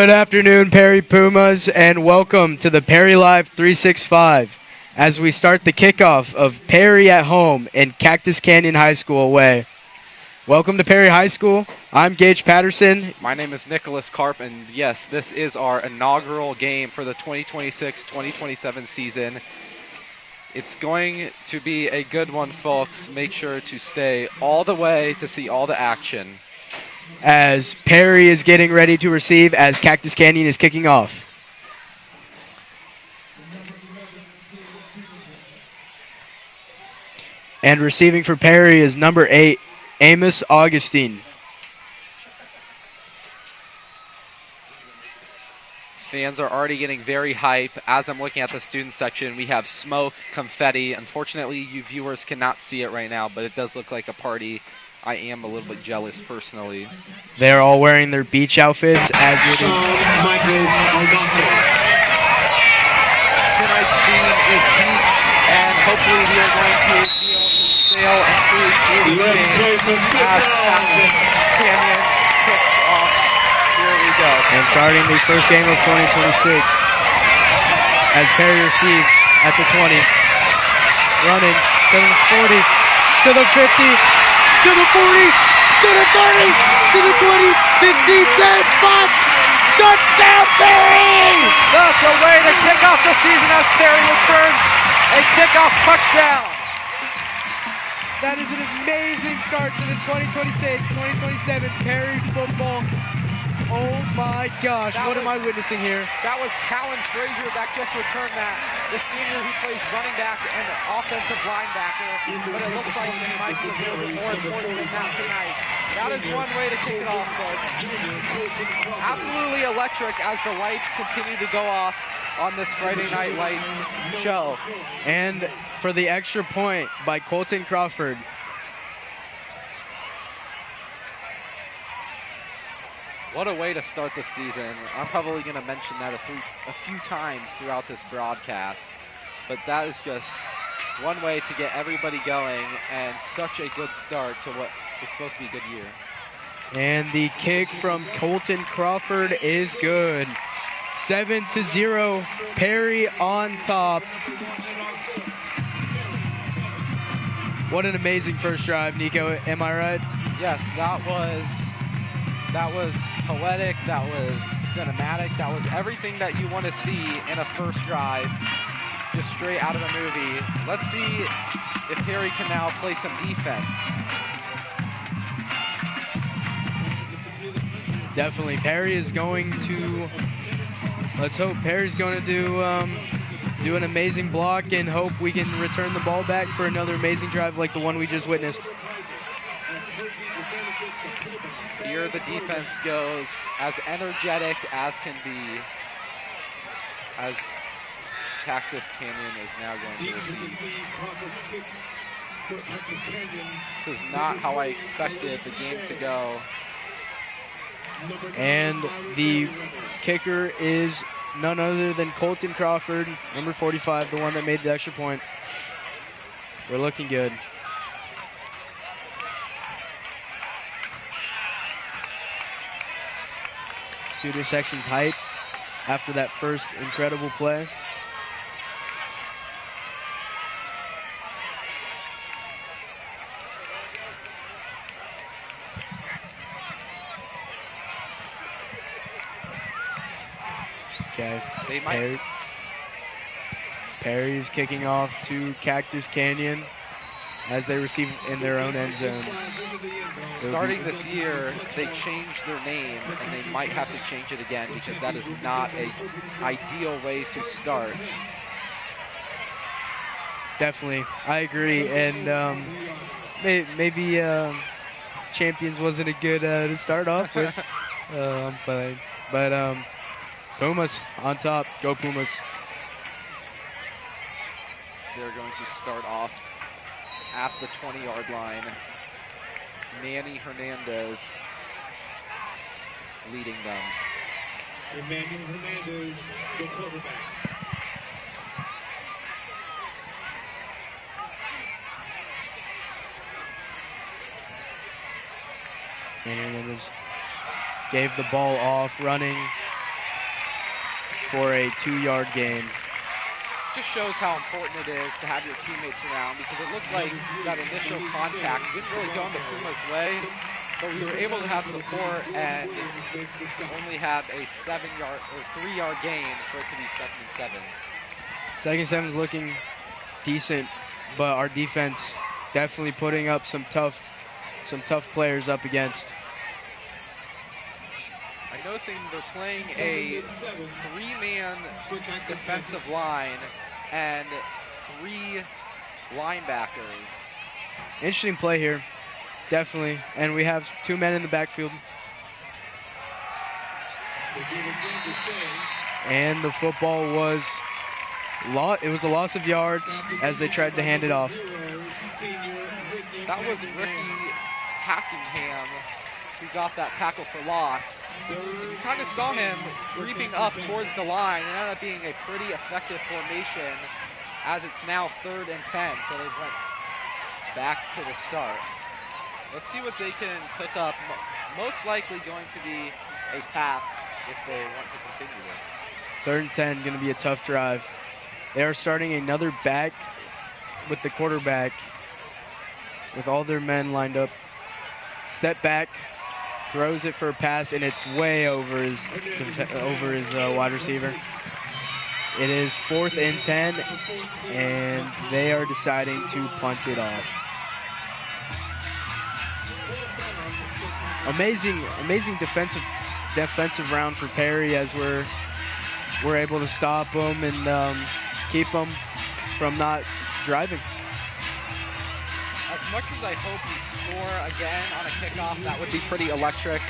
Good afternoon, Perry Pumas, and welcome to the Perry Live 365 as we start the kickoff of Perry at home and Cactus Canyon High School away. Welcome to Perry High School. I'm Gage Patterson. My name is Nicholas Karp, and yes, this is our inaugural game for the 2026-2027 season. It's going to be a good one, folks. Make sure to stay all the way to see all the action. As Perry is getting ready to receive as Cactus Canyon is kicking off. And receiving for Perry is number 8, Amos Augustine. Fans are already getting very hype. As I'm looking at the student section, we have smoke, confetti. Unfortunately, you viewers cannot see it right now, but it does look like a party. I am a little bit jealous personally. They're all wearing their beach outfits as it is. Tonight's theme is beach, and hopefully we are going to be able to sail and cruise through this game as Cactus Canyon kicks off. Here we go. And starting the first game of 2026 as Perry receives at the 20. Running to the 40, to the 50. To the 40, to the 30, to the 20, 15, 10, 5, touchdown Perry! That's a way to kick off the season as Perry returns a kickoff touchdown. That is an amazing start to the 2026-2027 Perry football. Oh my gosh, what am I witnessing here? That was Callan Frazier that just returned that. The senior who plays running back and offensive linebacker. But it looks like he might be a little bit more important than that tonight. That is one way to kick it off, folks. Absolutely electric as the lights continue to go off on this Friday Night Lights show. And for the extra point by Colton Crawford. What a way to start the season. I'm probably going to mention that a few times throughout this broadcast, but that is just one way to get everybody going and such a good start to what is supposed to be a good year. And the kick from Colton Crawford is good. 7-0, Perry on top. What an amazing first drive, Nico, am I right? Yes, that was poetic, that was cinematic, that was everything that you want to see in a first drive, just straight out of a movie. Let's see if Perry can now play some defense. Definitely, Perry is going to, let's hope Perry's going to do an amazing block and hope we can return the ball back for another amazing drive like the one we just witnessed. Here the defense goes as energetic as can be as Cactus Canyon is now going to receive. This is not how I expected the game to go. And the kicker is none other than Colton Crawford, number 45, the one that made the extra point. We're looking good. Student section's hype after that first incredible play. Okay, Perry's kicking off to Cactus Canyon as they receive in their own end zone. Starting this year, they changed their name, and they might have to change it again because that is not an ideal way to start. Definitely, I agree, and maybe Champions wasn't a good to start off with, but Pumas on top. Go Pumas. They're going to start off at the 20-yard line. Manny Hernandez leading them. Emmanuel Hernandez, the quarterback. And Hernandez gave the ball off, running for a 2-yard gain. Just shows how important it is to have your teammates around, because it looked like that initial contact didn't really go in the Pumas' way, but we were able to have support and only have a 7-yard or 3-yard gain for it to be 2nd and 7. 2nd and 7 is looking decent, but our defense definitely putting up some tough players up against. I'm noticing they're playing a 3-man defensive line and 3 linebackers. Interesting play here, definitely. And we have 2 men in the backfield. And the football was a loss of yards as they tried to hand it off. That was Ricky Hackingham who got that tackle for loss. You kind of saw him creeping up towards the line. It ended up being a pretty effective formation, as it's now 3rd and 10, so they went back to the start. Let's see what they can pick up. Most likely going to be a pass if they want to continue this. 3rd and 10, going to be a tough drive. They are starting another back with the quarterback with all their men lined up. Step back, throws it for a pass, and it's way over his wide receiver. It is 4th and 10, and they are deciding to punt it off. Amazing defensive round for Perry, as we're able to stop them and keep them from not driving. As much as I hope we score again on a kickoff, that would be pretty electric.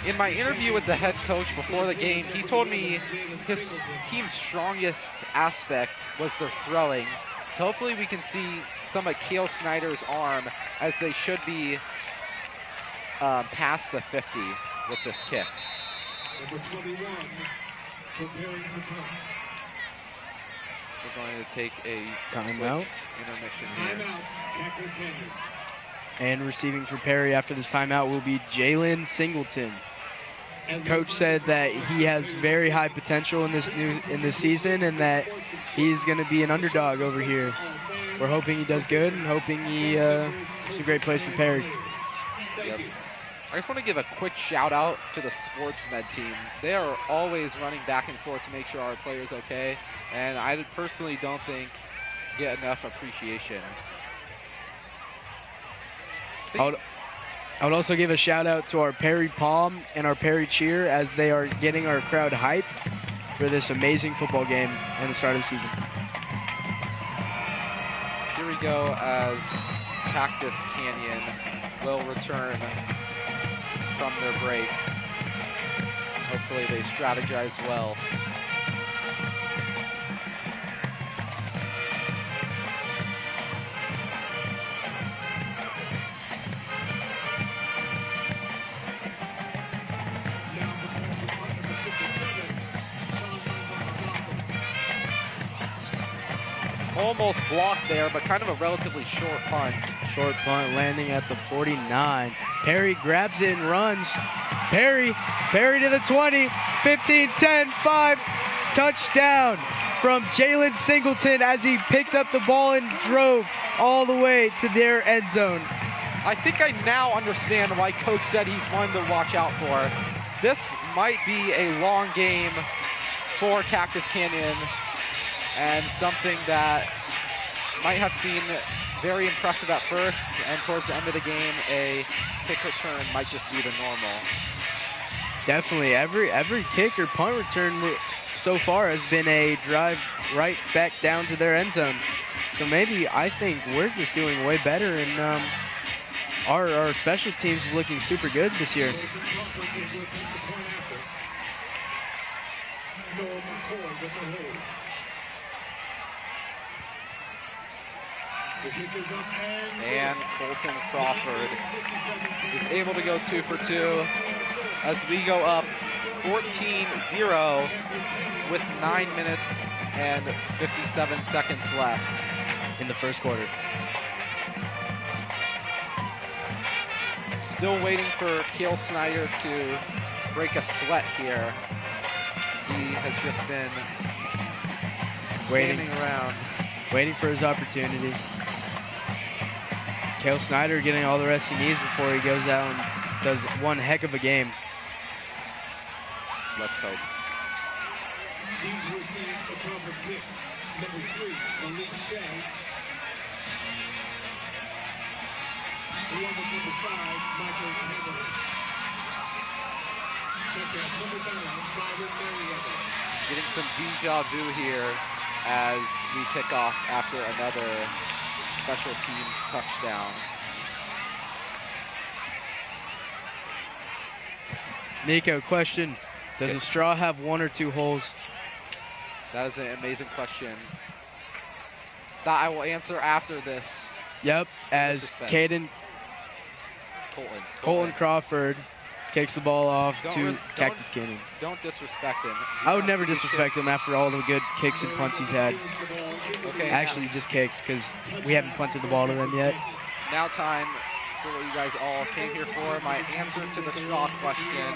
In my interview with the head coach before the game, he told me his team's strongest aspect was their throwing. So hopefully we can see some of Kael Snyder's arm, as they should be past the 50 with this kick. Number 21, preparing to punt. We're going to take a timeout. Intermission here. Timeout, Cactus Canyon. And receiving for Perry after this timeout will be Jalen Singleton. Coach said that he has very high potential in this season, and that he's going to be an underdog over here. We're hoping he does good and hoping he it's a great place for Perry. Yep. I just want to give a quick shout out to the sports med team. They are always running back and forth to make sure our player's okay, and I personally don't think get enough appreciation. I would also give a shout out to our Perry Palm and our Perry Cheer, as they are getting our crowd hype for this amazing football game and the start of the season. Here we go, as Cactus Canyon will return from their break. Hopefully they strategize well. Almost blocked there, but kind of a relatively short punt. Short punt landing at the 49. Perry grabs it and runs. Perry to the 20, 15, 10, 5. Touchdown from Jalen Singleton, as he picked up the ball and drove all the way to their end zone. I think I now understand why Coach said he's one to watch out for. This might be a long game for Cactus Canyon, and something that might have seemed very impressive at first, and towards the end of the game, a kick return might just be the normal. Definitely, every kick or punt return so far has been a drive right back down to their end zone. So maybe I think we're just doing way better, and our special teams is looking super good this year. And Colton Crawford is able to go 2 for 2 as we go up 14-0 with 9 minutes and 57 seconds left in the first quarter. Still waiting for Kael Snyder to break a sweat here. The has just been Waiting. standing around. Waiting for his opportunity. Kael Snyder getting all the rest he needs before he goes out and does one heck of a game. Let's hope. He's received a proper kick. Number 3, Malik Shea. Along with number 5, Michael Hamilton. Check out number 9, Byron Merriweather. Getting some deja vu here as we kick off after another special teams touchdown. Nico, question. Does a straw have 1 or 2 holes? That is an amazing question that I will answer after this. Yep, as suspense. Caden Colton Crawford kicks the ball off to Cactus Canyon. Don't disrespect him. I would never disrespect him after all the good kicks and punts he's had. Okay. Actually, just kicks, because we haven't punted the ball to them yet. Now time for what you guys all came here for. My answer to the straw question.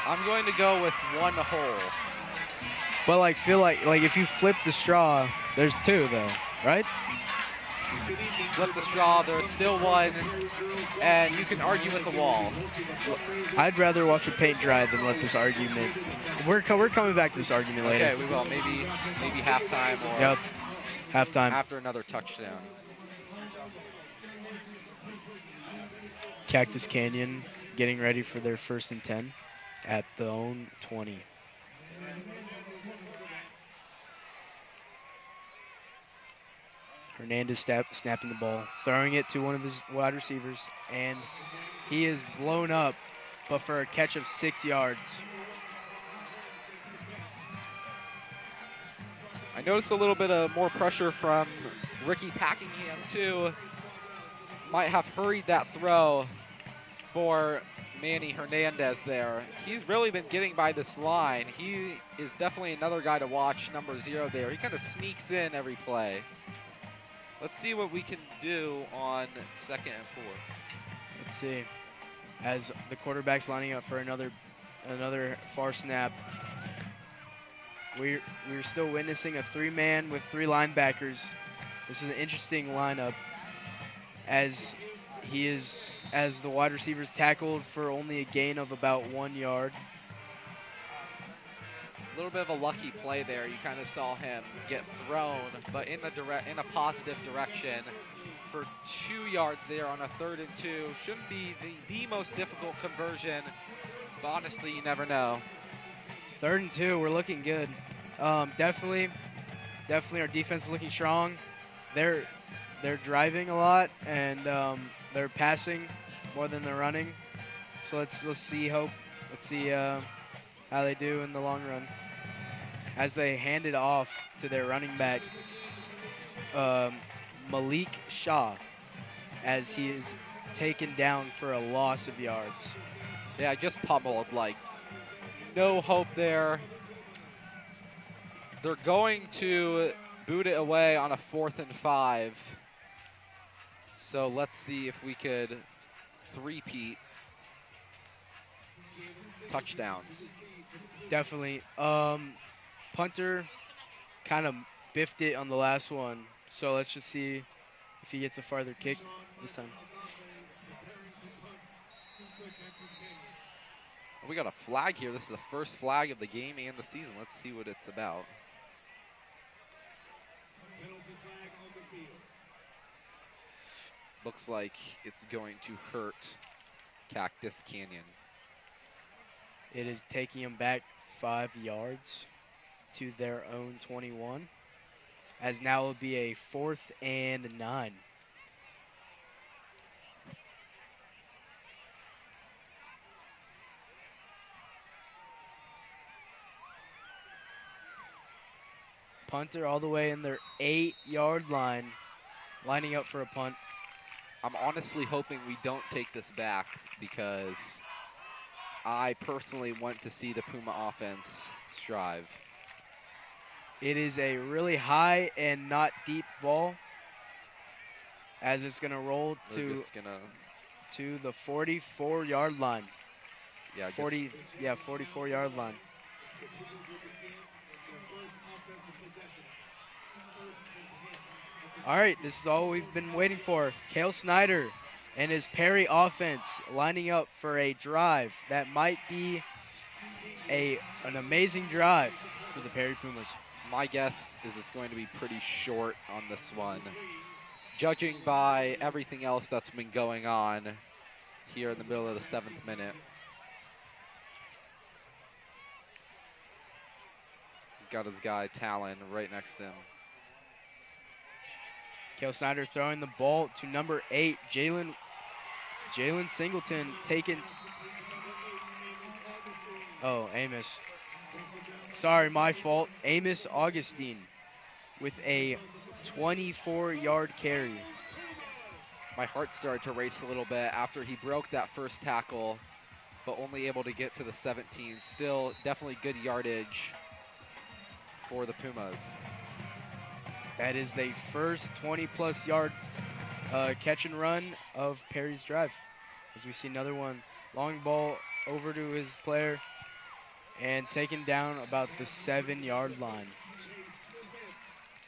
I'm going to go with 1 hole. But like, feel like if you flip the straw, there's 2 though, right? Flip the straw, there's still 1, and you can argue with the wall. I'd rather watch it paint dry than let this argument. We're coming back to this argument later. Okay, we will. Maybe halftime or Yep, halftime. after another touchdown. Cactus Canyon getting ready for their 1st and 10 at the own 20. Hernandez snapping the ball, throwing it to one of his wide receivers, and he is blown up, but for a catch of 6 yards. I noticed a little bit of more pressure from Ricky Packingham too. Might have hurried that throw for Manny Hernandez there. He's really been getting by this line. He is definitely another guy to watch, number 0 there. He kind of sneaks in every play. Let's see what we can do on 2nd and 4. Let's see. As the quarterback's lining up for another far snap. We're still witnessing a 3-man with 3 linebackers. This is an interesting lineup as the wide receivers tackled for only a gain of about 1 yard. A little bit of a lucky play there. You kind of saw him get thrown, but in a positive direction for 2 yards there on a 3rd and 2. Shouldn't be the most difficult conversion, but honestly, you never know. 3rd and 2, we're looking good. Definitely our defense is looking strong. They're driving a lot, and they're passing more than they're running. So let's see how they do in the long run. As they hand it off to their running back, Malik Shah, as he is taken down for a loss of yards. Yeah, just pummeled, like no hope there. They're going to boot it away on a 4th and 5. So let's see if we could three-peat touchdowns. Definitely. Punter kind of biffed it on the last one, so let's just see if he gets a farther kick this time. We got a flag here. This is the first flag of the game and the season. Let's see what it's about. Looks like it's going to hurt Cactus Canyon. It is taking them back 5 yards to their own 21, as now will be a 4th and 9. Punter all the way in their 8-yard line, lining up for a punt. I'm honestly hoping we don't take this back because I personally want to see the Puma offense strive. It is a really high and not deep ball, as it's going to roll to the 44-yard line. Yeah, 44-yard line. All right, this is all we've been waiting for. Kael Snyder and his Perry offense lining up for a drive that might be an amazing drive for the Perry Pumas. My guess is it's going to be pretty short on this one, judging by everything else that's been going on here in the middle of the 7th minute. He's got his guy Talon right next to him. Kael Snyder throwing the ball to number 8, Jalen Singleton taking. Oh, Amos. Sorry, my fault. Amos Augustine with a 24-yard carry. My heart started to race a little bit after he broke that first tackle, but only able to get to the 17. Still, definitely good yardage for the Pumas. That is the first 20-plus yard catch and run of Perry's drive. As we see another one, long ball over to his player and taken down about the 7-yard line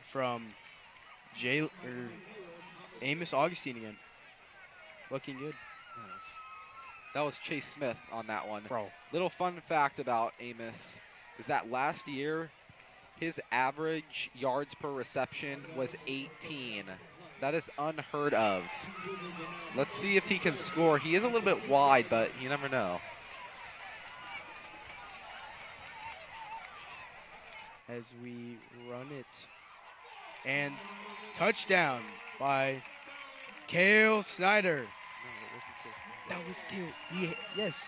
from Amos Augustine again. Looking good. That was Chase Smith on that one. Bro. Little fun fact about Amos is that last year, his average yards per reception was 18. That is unheard of. Let's see if he can score. He is a little bit wide, but you never know. As we run it. And touchdown by Kael Snyder. That was Kael. Yeah, yes.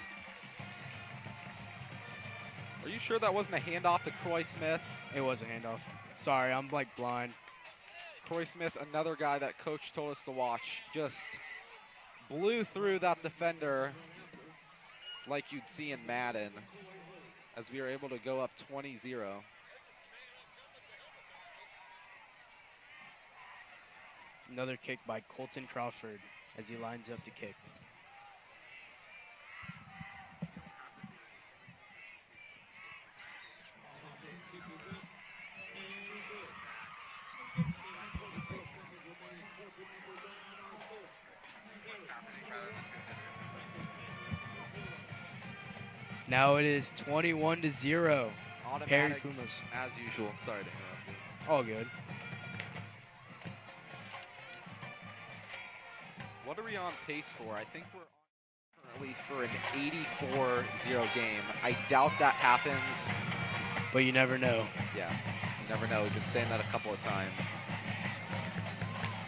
Are you sure that wasn't a handoff to Croy Smith? It was a handoff. Sorry, I'm like blind. Croy Smith, another guy that coach told us to watch, just blew through that defender like you'd see in Madden as we were able to go up 20-0. Another kick by Colton Crawford as he lines up to kick. Now it is 21-0. Perry Automatic, Pumas. as usual. Sorry to interrupt you. All good. What are we on pace for? I think we're currently for an 84-0 game. I doubt that happens. But you never know. Yeah, you never know. We've been saying that a couple of times.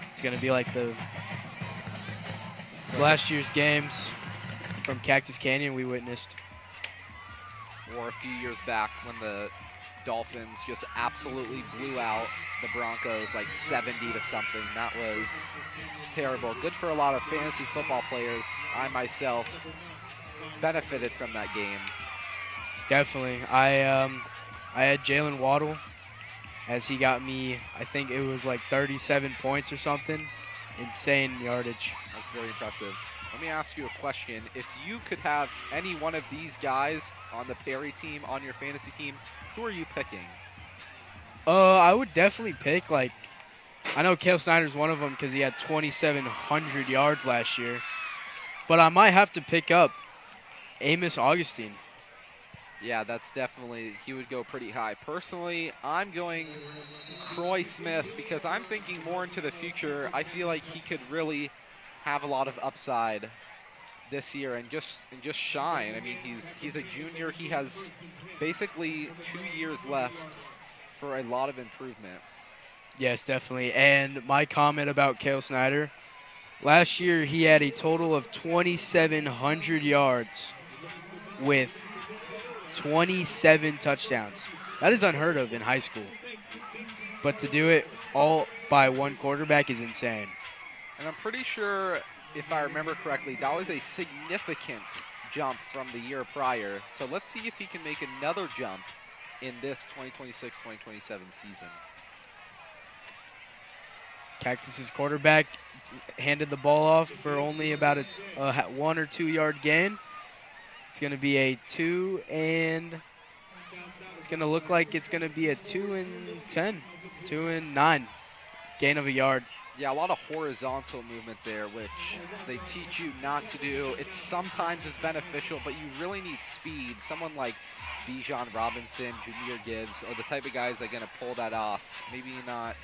It's going to be like the last year's games from Cactus Canyon we witnessed. Or a few years back when the Dolphins just absolutely blew out the Broncos like 70 to something. That was terrible. Good for a lot of fantasy football players. I myself benefited from that game. Definitely. I had Jalen Waddle as he got me, I think it was like 37 points or something. Insane yardage. That's very impressive. Let me ask you a question. If you could have any one of these guys on the Perry team, on your fantasy team, who are you picking? I would definitely pick, like, I know Kael Snyder's one of them because he had 2,700 yards last year. But I might have to pick up Amos Augustine. Yeah, that's definitely, he would go pretty high. Personally, I'm going Croy Smith because I'm thinking more into the future. I feel like he could really have a lot of upside this year and just shine. I mean, he's a junior. He has basically 2 years left for a lot of improvement. Yes, definitely. And my comment about Kael Snyder, last year he had a total of 2,700 yards with 27 touchdowns. That is unheard of in high school. But to do it all by one quarterback is insane. And I'm pretty sure, if I remember correctly, that was a significant jump from the year prior. So let's see if he can make another jump in this 2026-2027 season. Cactus's quarterback handed the ball off for only about a 1 or 2 yard gain. It's going to be a 2 and It's going to look like it's going to be a 2 and 10, 2 and 9, gain of a yard. Yeah, a lot of horizontal movement there, which they teach you not to do. It sometimes is beneficial, but you really need speed. Someone like Bijan Robinson, Junior Gibbs are the type of guys that are going to pull that off. Maybe not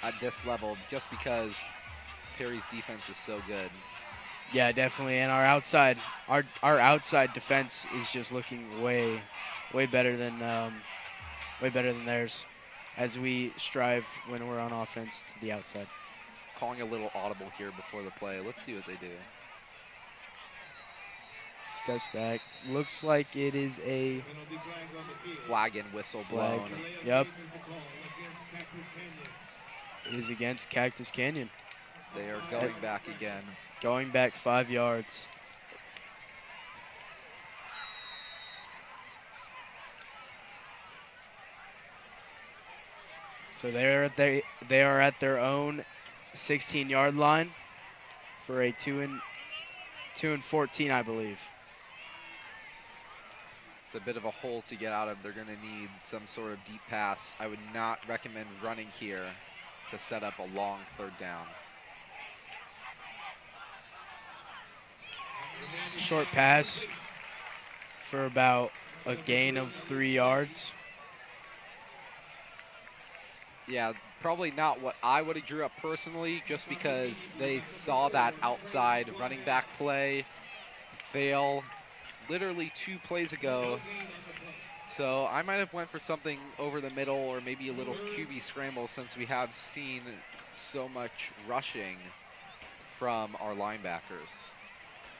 at this level, just because Perry's defense is so good. Yeah, definitely. And our outside defense is just looking way better than theirs, as we strive when we're on offense to the outside. Calling a little audible here before the play. Let's see what they do. Steps back. Looks like it is a Flag and whistle flag. blown. Yep. It is against Cactus Canyon. They are going back again. Going back 5 yards. So they are at their own 16-yard line for a 2 and 14, I believe. It's a bit of a hole to get out of. They're going to need some sort of deep pass. I would not recommend running here to set up a long 3rd down. Short pass for about a gain of 3 yards. Yeah, probably not what I would have drew up personally, just because they saw that outside running back play fail literally 2 plays ago. So I might have went for something over the middle, or maybe a little QB scramble, since we have seen so much rushing from our linebackers.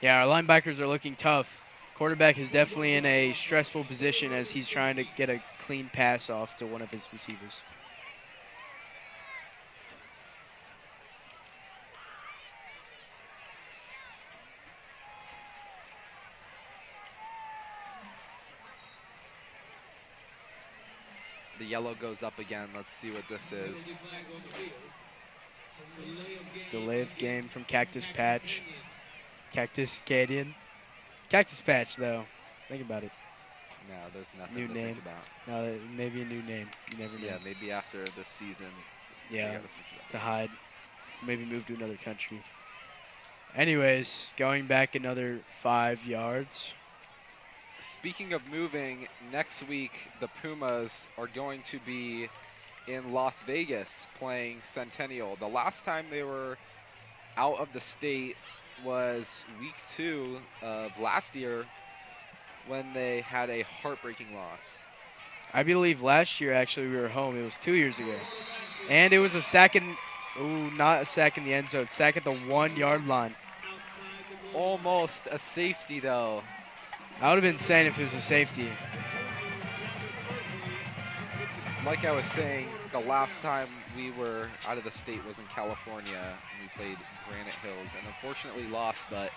Yeah, our linebackers are looking tough. Quarterback is definitely in a stressful position as he's trying to get a clean pass off to one of his receivers. The yellow goes up again. Let's see what this is. Delay of game from Cactus Canyon. Cactus Patch, though. Think about it. No, there's nothing New to name. think about. No, maybe a new name. You never know. Yeah, maybe after this season. they Yeah, gotta switch it up. to hide. Maybe move to another country. Anyways, going back another 5 yards. Speaking of moving, next week the Pumas are going to be in Las Vegas playing Centennial. The last time they were out of the state was week 2 of last year, when they had a heartbreaking loss. I believe last year, actually, we were home. It was 2 years ago. And it was a sack in, not a sack in the end zone, sack at the 1 yard line. Almost a safety, though. I would have been insane if it was a safety. Like I was saying, the last time we were out of the state was in California. And we played Granite Hills and unfortunately lost, but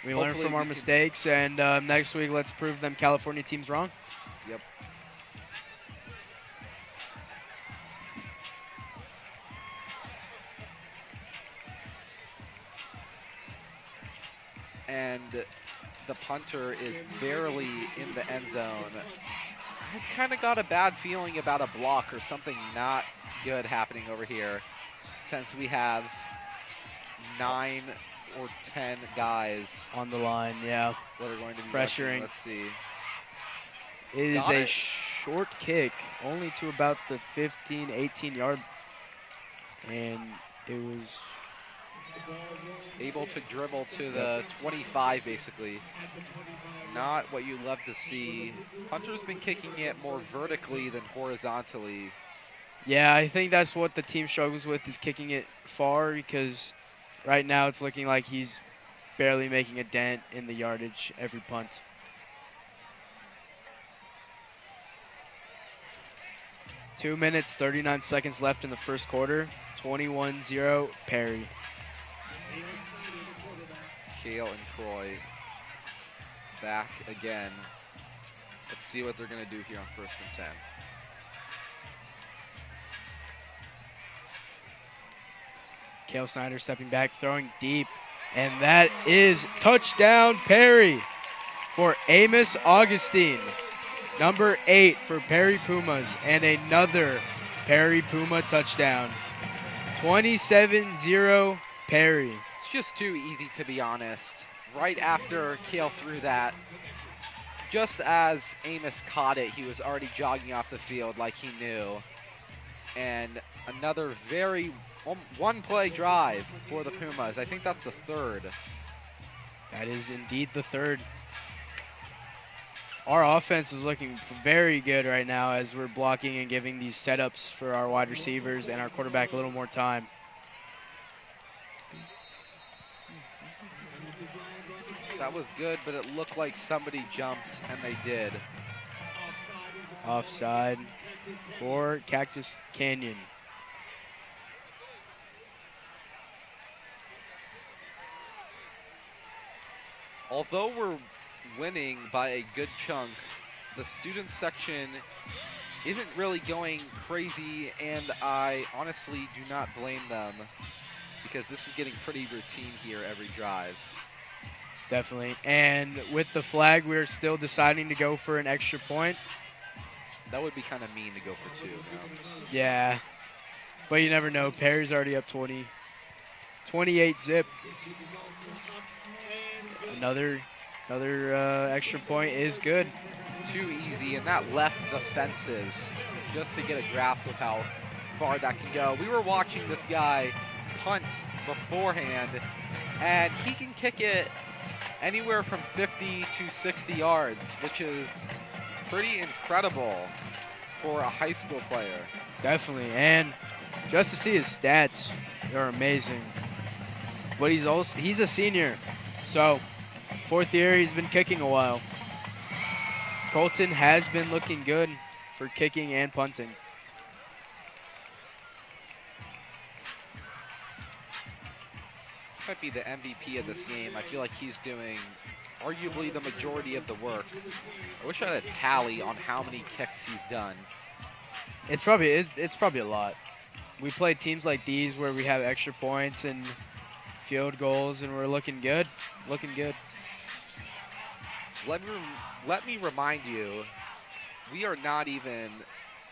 We learn hopefully from our we can- mistakes, and next week, let's prove them California teams wrong. Yep. And the punter is barely in the end zone. I've kind of got a bad feeling about a block or something not good happening over here, since we have 9 or 10 guys On the line, yeah. that are going to be Pressuring. rushing. Let's see. It is Got a it. short kick, only to about the 15, 18 yard. And it was, Able to dribble to the 25, basically. Not what you love to see. Punter's been kicking it more vertically than horizontally. yeah, I think that's what the team struggles with, is kicking it far, because right now it's looking like he's barely making a dent in the yardage every punt. Two minutes, 39 seconds left in the first quarter. 21-0, Perry. Kael and Croy back again. Let's see what they're going to do here on 1st and 10. Kael Snyder stepping back, throwing deep. And that is touchdown Perry for Amos Augustine. Number 8 for Perry Pumas, and another Perry Puma touchdown. 27-0 Perry. It's just too easy, to be honest. Right after Kael threw that, just as Amos caught it, he was already jogging off the field like he knew. And another very one-play drive for the Pumas. I think that's the third. That is indeed the third. Our offense is looking very good right now as we're blocking and giving these setups for our wide receivers and our quarterback a little more time. That was good, but it looked like somebody jumped, and they did. Offside for Cactus Canyon. Although we're winning by a good chunk, the student section isn't really going crazy, and I honestly do not blame them because this is getting pretty routine here every drive. Definitely. And with the flag, we're still deciding to go for an extra point. That would be kind of mean to go for 2. No? Yeah. But you never know. Perry's already up 20. 28 zip. Another extra point is good. Too easy, and that left the fences just to get a grasp of how far that can go. We were watching this guy punt beforehand, and he can kick it anywhere from 50 to 60 yards, which is pretty incredible for a high school player. Definitely, and just to see his stats, they're amazing. But he's a senior, so 4th year, he's been kicking a while. Colton has been looking good for kicking and punting. Might be the MVP of this game. I feel like he's doing arguably the majority of the work. I wish I had a tally on how many kicks he's done. It's probably a lot. We play teams like these where we have extra points and field goals, and we're looking good. Looking good. Let me remind you, we are not even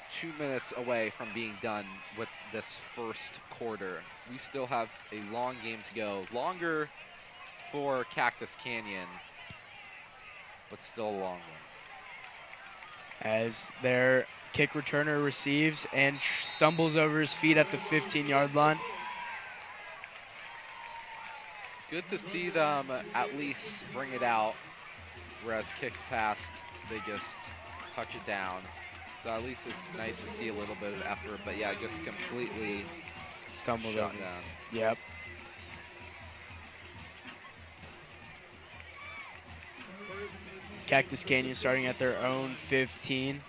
2 minutes away from being done with this first quarter. We still have a long game to go. Longer for Cactus Canyon, but still a long one. As their kick returner receives and stumbles over his feet at the 15-yard line. Good to see them at least bring it out, whereas kicks past, they just touch it down. So at least it's nice to see a little bit of effort, but yeah, just completely Stumbled shut over. down. Yep. Cactus Canyon starting at their own 15.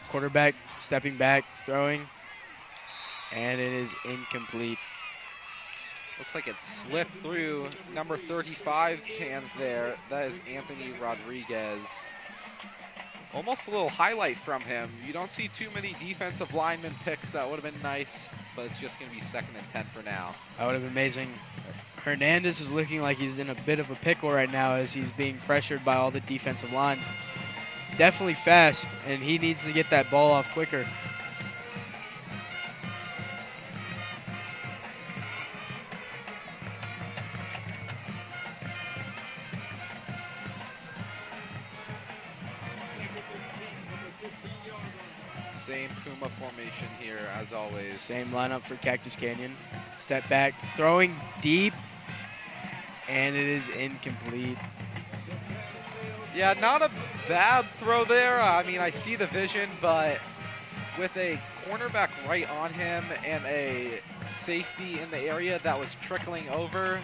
Quarterback stepping back, throwing, and it is incomplete. Looks like it slipped through number 35's hands there. That is Anthony Rodriguez. Almost a little highlight from him. You don't see too many defensive lineman picks. That would have been nice, but it's just going to be 2nd and 10 for now. That would have been amazing. Hernandez is looking like he's in a bit of a pickle right now as he's being pressured by all the defensive line. Definitely fast, and he needs to get that ball off quicker. Same Puma formation here as always. Same lineup for Cactus Canyon. Step back, throwing deep, and it is incomplete. Yeah, not a bad throw there. I mean, I see the vision, but with a cornerback right on him and a safety in the area that was trickling over,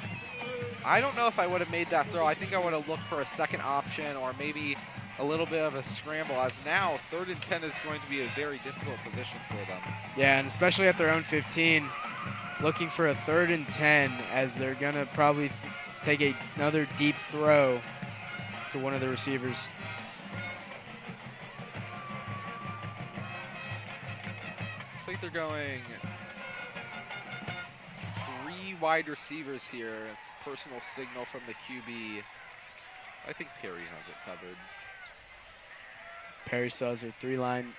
I don't know if I would have made that throw. I think I would have looked for a second option or maybe a little bit of a scramble, as now 3rd and 10 is going to be a very difficult position for them. Yeah, and especially at their own 15, looking for a 3rd and 10 as they're going to probably take another deep throw to one of the receivers. Looks like they're going 3 wide receivers here. It's personal signal from the QB. I think Perry has it covered. Perry sells her 3-line.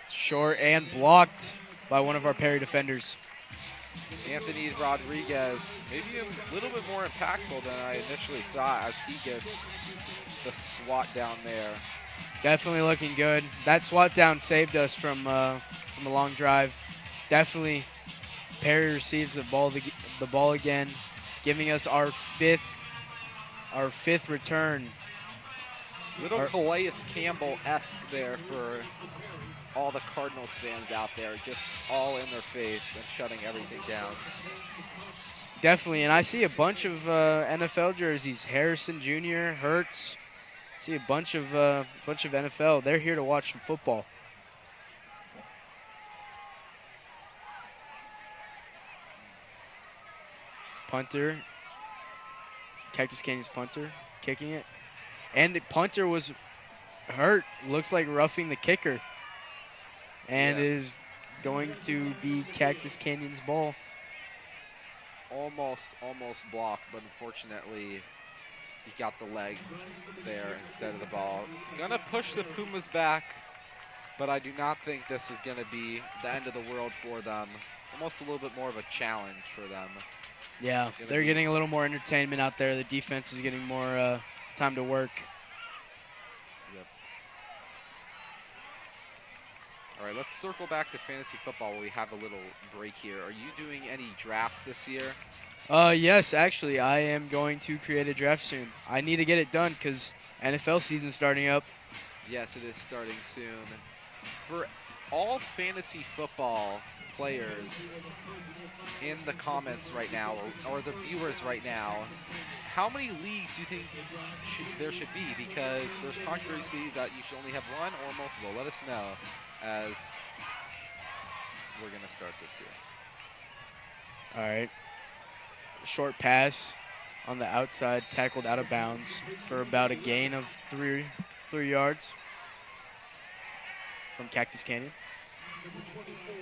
Short and blocked by one of our Perry defenders. Anthony Rodriguez, maybe a little bit more impactful than I initially thought as he gets the swat down there. Definitely looking good. That swat down saved us from a long drive. Definitely, Perry receives the ball again, giving us our fifth return. Little Calais Campbell-esque there for all the Cardinals fans out there, just all in their face and shutting everything down. Definitely, and I see a bunch of NFL jerseys. Harrison Jr., Hurts. See a bunch of NFL. They're here to watch some football. Punter, Cactus Canyon's punter, kicking it. And the punter was hurt. Looks like roughing the kicker. And is going to be Cactus Canyon's ball. Almost blocked, but unfortunately he got the leg there instead of the ball. Gonna push the Pumas back, but I do not think this is gonna be the end of the world for them. Almost a little bit more of a challenge for them. Yeah, they're getting a little more entertainment out there. The defense is getting more time to work. Yep. All right, let's circle back to fantasy football while we have a little break here. Are you doing any drafts this year? Yes, actually, I am going to create a draft soon. I need to get it done because NFL season's starting up. Yes, it is starting soon. For all fantasy football players in the comments right now, or the viewers right now, how many leagues do you think there should be? Because there's controversy that you should only have one or multiple. Let us know as we're going to start this here. All right. Short pass on the outside, tackled out of bounds for about a gain of three yards from Cactus Canyon.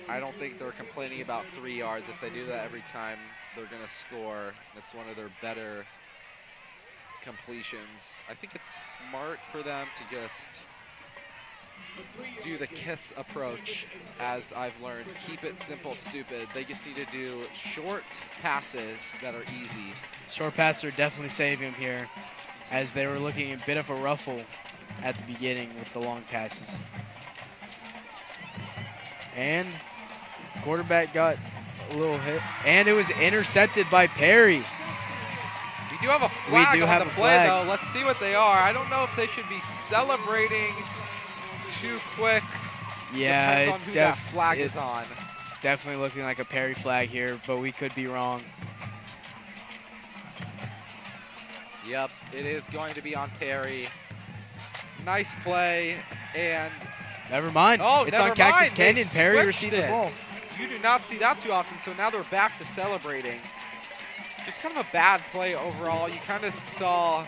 I don't think they're complaining about 3 yards. If they do that every time, they're going to score. It's one of their better completions. I think it's smart for them to just do the KISS approach, as I've learned. Keep it simple, stupid. They just need to do short passes that are easy. Short passes are definitely saving him here, as they were looking a bit of a ruffle at the beginning with the long passes. And quarterback got a little hit, and it was intercepted by Perry. We do have a flag on the play, flag. though. Let's see what they are. I don't know if they should be celebrating too quick. Yeah, depends on who that flag is on. Definitely looking like a Perry flag here, but we could be wrong. Yep, it is going to be on Perry. Nice play, and never mind. Oh, it's on Cactus Canyon. Perry received the ball. You do not see that too often, so now they're back to celebrating. Just kind of a bad play overall. You kind of saw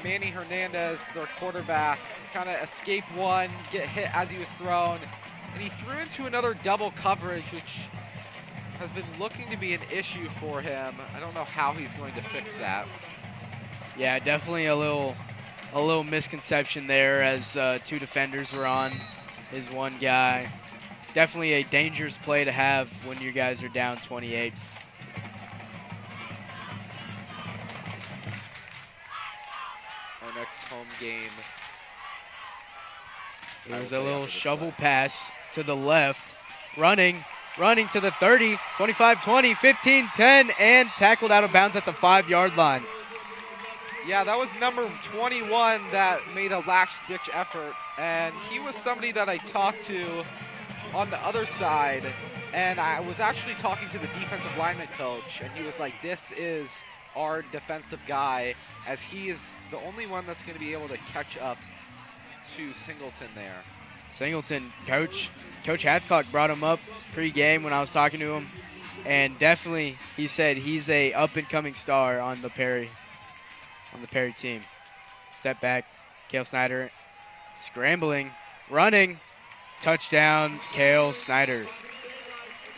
Manny Hernandez, their quarterback, kind of escape one, get hit as he was thrown, and he threw into another double coverage, which has been looking to be an issue for him. I don't know how he's going to fix that. Yeah, definitely a little misconception there, as 2 defenders were on his one guy. Definitely a dangerous play to have when you guys are down 28. Our next home game. There was a little shovel pass to the left, running to the 30, 25-20, 15-10, and tackled out of bounds at the 5-yard line. Yeah, that was number 21 that made a last-ditch effort, and he was somebody that I talked to on the other side, and I was actually talking to the defensive lineman coach, and he was like, this is our defensive guy, as he is the only one that's going to be able to catch up to Singleton there. Singleton, Coach Hathcock brought him up pre-game when I was talking to him, and definitely he said he's a up-and-coming star on the Perry team. Step back, Kael Snyder, scrambling, running, touchdown, Kael Snyder.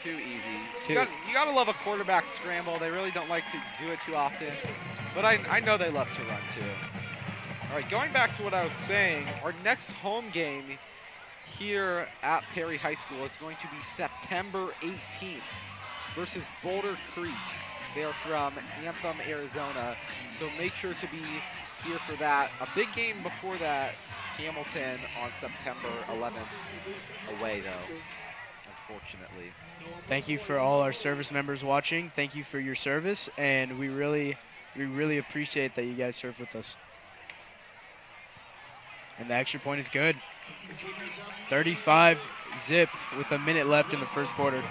Too easy. You gotta love a quarterback scramble. They really don't like to do it too often, but I know they love to run too. All right, going back to what I was saying, our next home game here at Perry High School is going to be September 18th versus Boulder Creek. They're from Anthem, Arizona, so make sure to be here for that. A big game before that, Hamilton on September 11th. Away though, unfortunately. Thank you for all our service members watching. Thank you for your service, and we really appreciate that you guys serve with us. And the extra point is good. 35-zip with a minute left in the first quarter.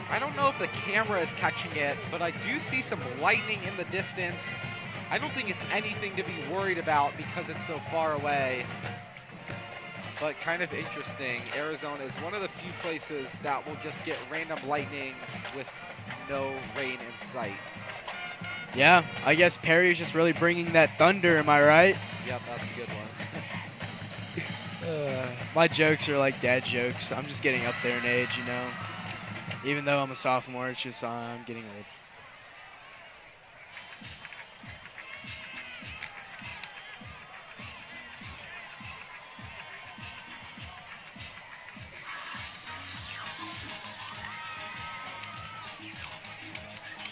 I don't know if the camera is catching it, but I do see some lightning in the distance. I don't think it's anything to be worried about because it's so far away. But kind of interesting. Arizona is one of the few places that will just get random lightning with no rain in sight. Yeah, I guess Perry's just really bringing that thunder, am I right? Yep, that's a good one. My jokes are like dad jokes. I'm just getting up there in age, you know. Even though I'm a sophomore, it's just I'm getting old.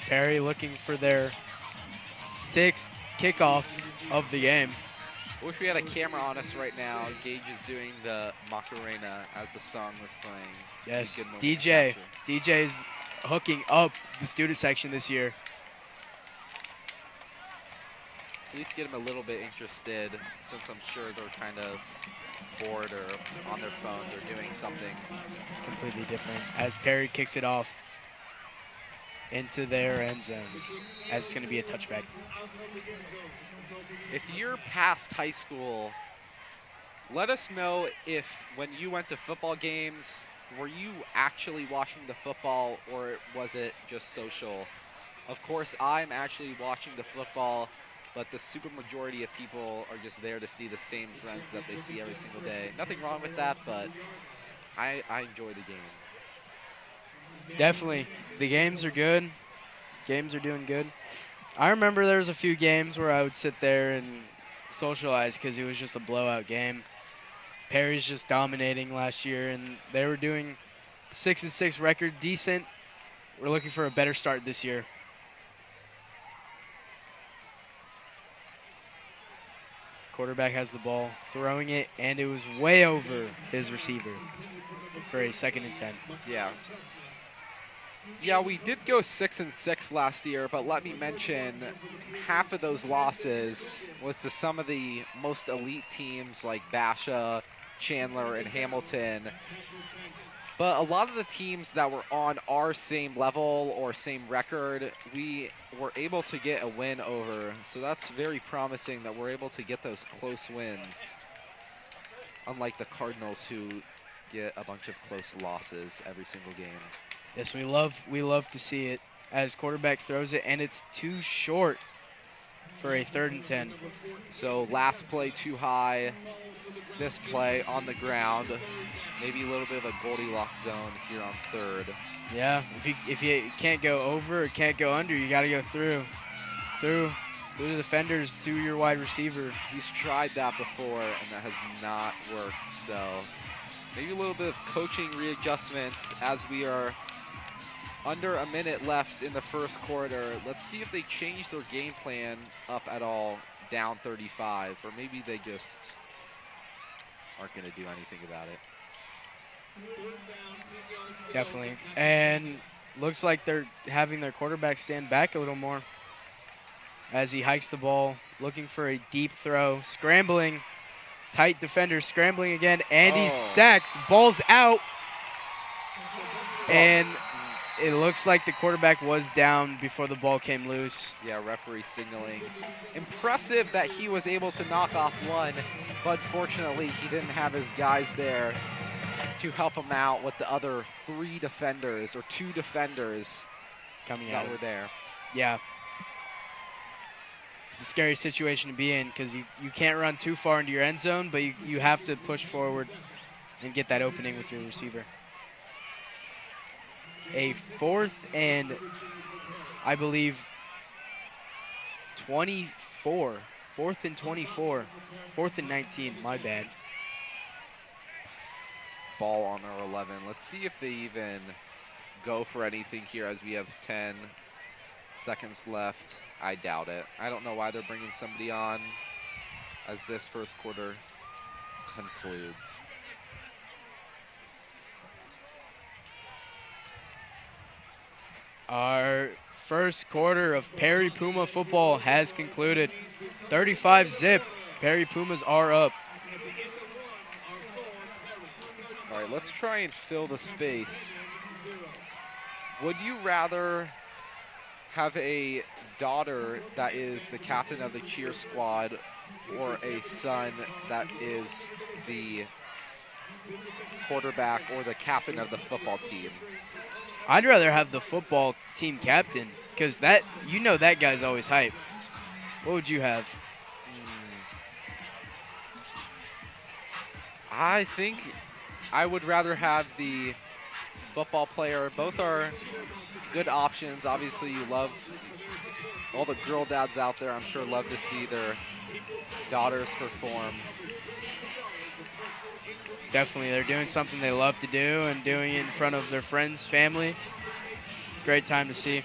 Perry looking for their 6th kickoff of the game. I wish we had a camera on us right now. Gage is doing the Macarena as the song was playing. Yes, DJ's hooking up the student section this year. At least get them a little bit interested, since I'm sure they're kind of bored or on their phones or doing something completely different. As Perry kicks it off into their end zone, as it's going to be a touchback. If you're past high school, let us know if when you went to football games, were you actually watching the football or was it just social? Of course, I'm actually watching the football, but the super majority of people are just there to see the same friends that they see every single day. Nothing wrong with that, but I enjoy the game. Definitely. The games are good. Games are doing good. I remember there was a few games where I would sit there and socialize because it was just a blowout game. Perry's just dominating last year, and they were doing 6-6 record, decent. We're looking for a better start this year. Quarterback has the ball, throwing it, and it was way over his receiver for a 2nd and 10. Yeah, we did go 6-6 last year, but let me mention half of those losses was to some of the most elite teams like Basha, Chandler, and Hamilton. But a lot of the teams that were on our same level or same record, we were able to get a win over. So that's very promising that we're able to get those close wins, unlike the Cardinals who get a bunch of close losses every single game. Yes, we love to see it as quarterback throws it, and it's too short for a 3rd and 10. So last play too high, this play on the ground. Maybe a little bit of a Goldilocks zone here on 3rd. Yeah, if you can't go over or can't go under, you got to go through the defenders to your wide receiver. He's tried that before, and that has not worked. So maybe a little bit of coaching readjustment as we are under a minute left in the first quarter. Let's see if they change their game plan up at all, down 35, or maybe they just aren't going to do anything about it. Definitely. And looks like they're having their quarterback stand back a little more as he hikes the ball, looking for a deep throw, scrambling, tight defender, scrambling again, and he's sacked. Ball's out. And it looks like the quarterback was down before the ball came loose. Yeah, referee signaling. Impressive that he was able to knock off one, but fortunately he didn't have his guys there to help him out with the other 3 defenders or 2 defenders Coming that out. were there. Yeah. It's a scary situation to be in because you can't run too far into your end zone, but you have to push forward and get that opening with your receiver. A 4th and, I believe, 24. 4th and 24. 4th and 19, my bad. Ball on our 11. Let's see if they even go for anything here as we have 10 seconds left. I doubt it. I don't know why they're bringing somebody on as this first quarter concludes. Our first quarter of Perry Puma football has concluded. 35-zip. Perry Pumas are up. All right, let's try and fill the space. Would you rather have a daughter that is the captain of the cheer squad or a son that is the quarterback or the captain of the football team? I'd rather have the football team captain because that guy's always hype. What would you have? I think I would rather have the football player. Both are good options. Obviously, you love all the girl dads out there. I'm sure love to see their daughters perform. Definitely, they're doing something they love to do and doing it in front of their friends, family. Great time to see.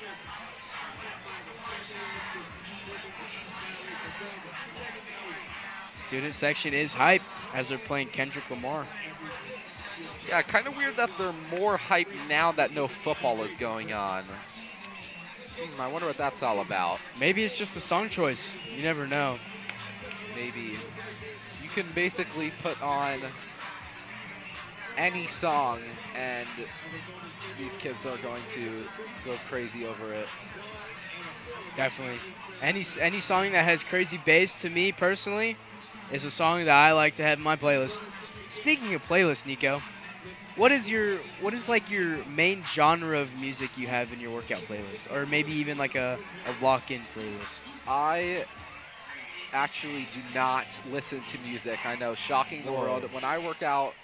Student section is hyped as they're playing Kendrick Lamar. Yeah, kind of weird that they're more hyped now that no football is going on. I wonder what that's all about. Maybe it's just a song choice. You never know. Maybe. You can basically put on any song and these kids are going to go crazy over it. Definitely. Any song that has crazy bass, to me personally, is a song that I like to have in my playlist. Speaking of playlist, Nico, what is like your main genre of music you have in your workout playlist, or maybe even like a lock-in playlist? I actually do not listen to music. I know, shocking the world. When I work out,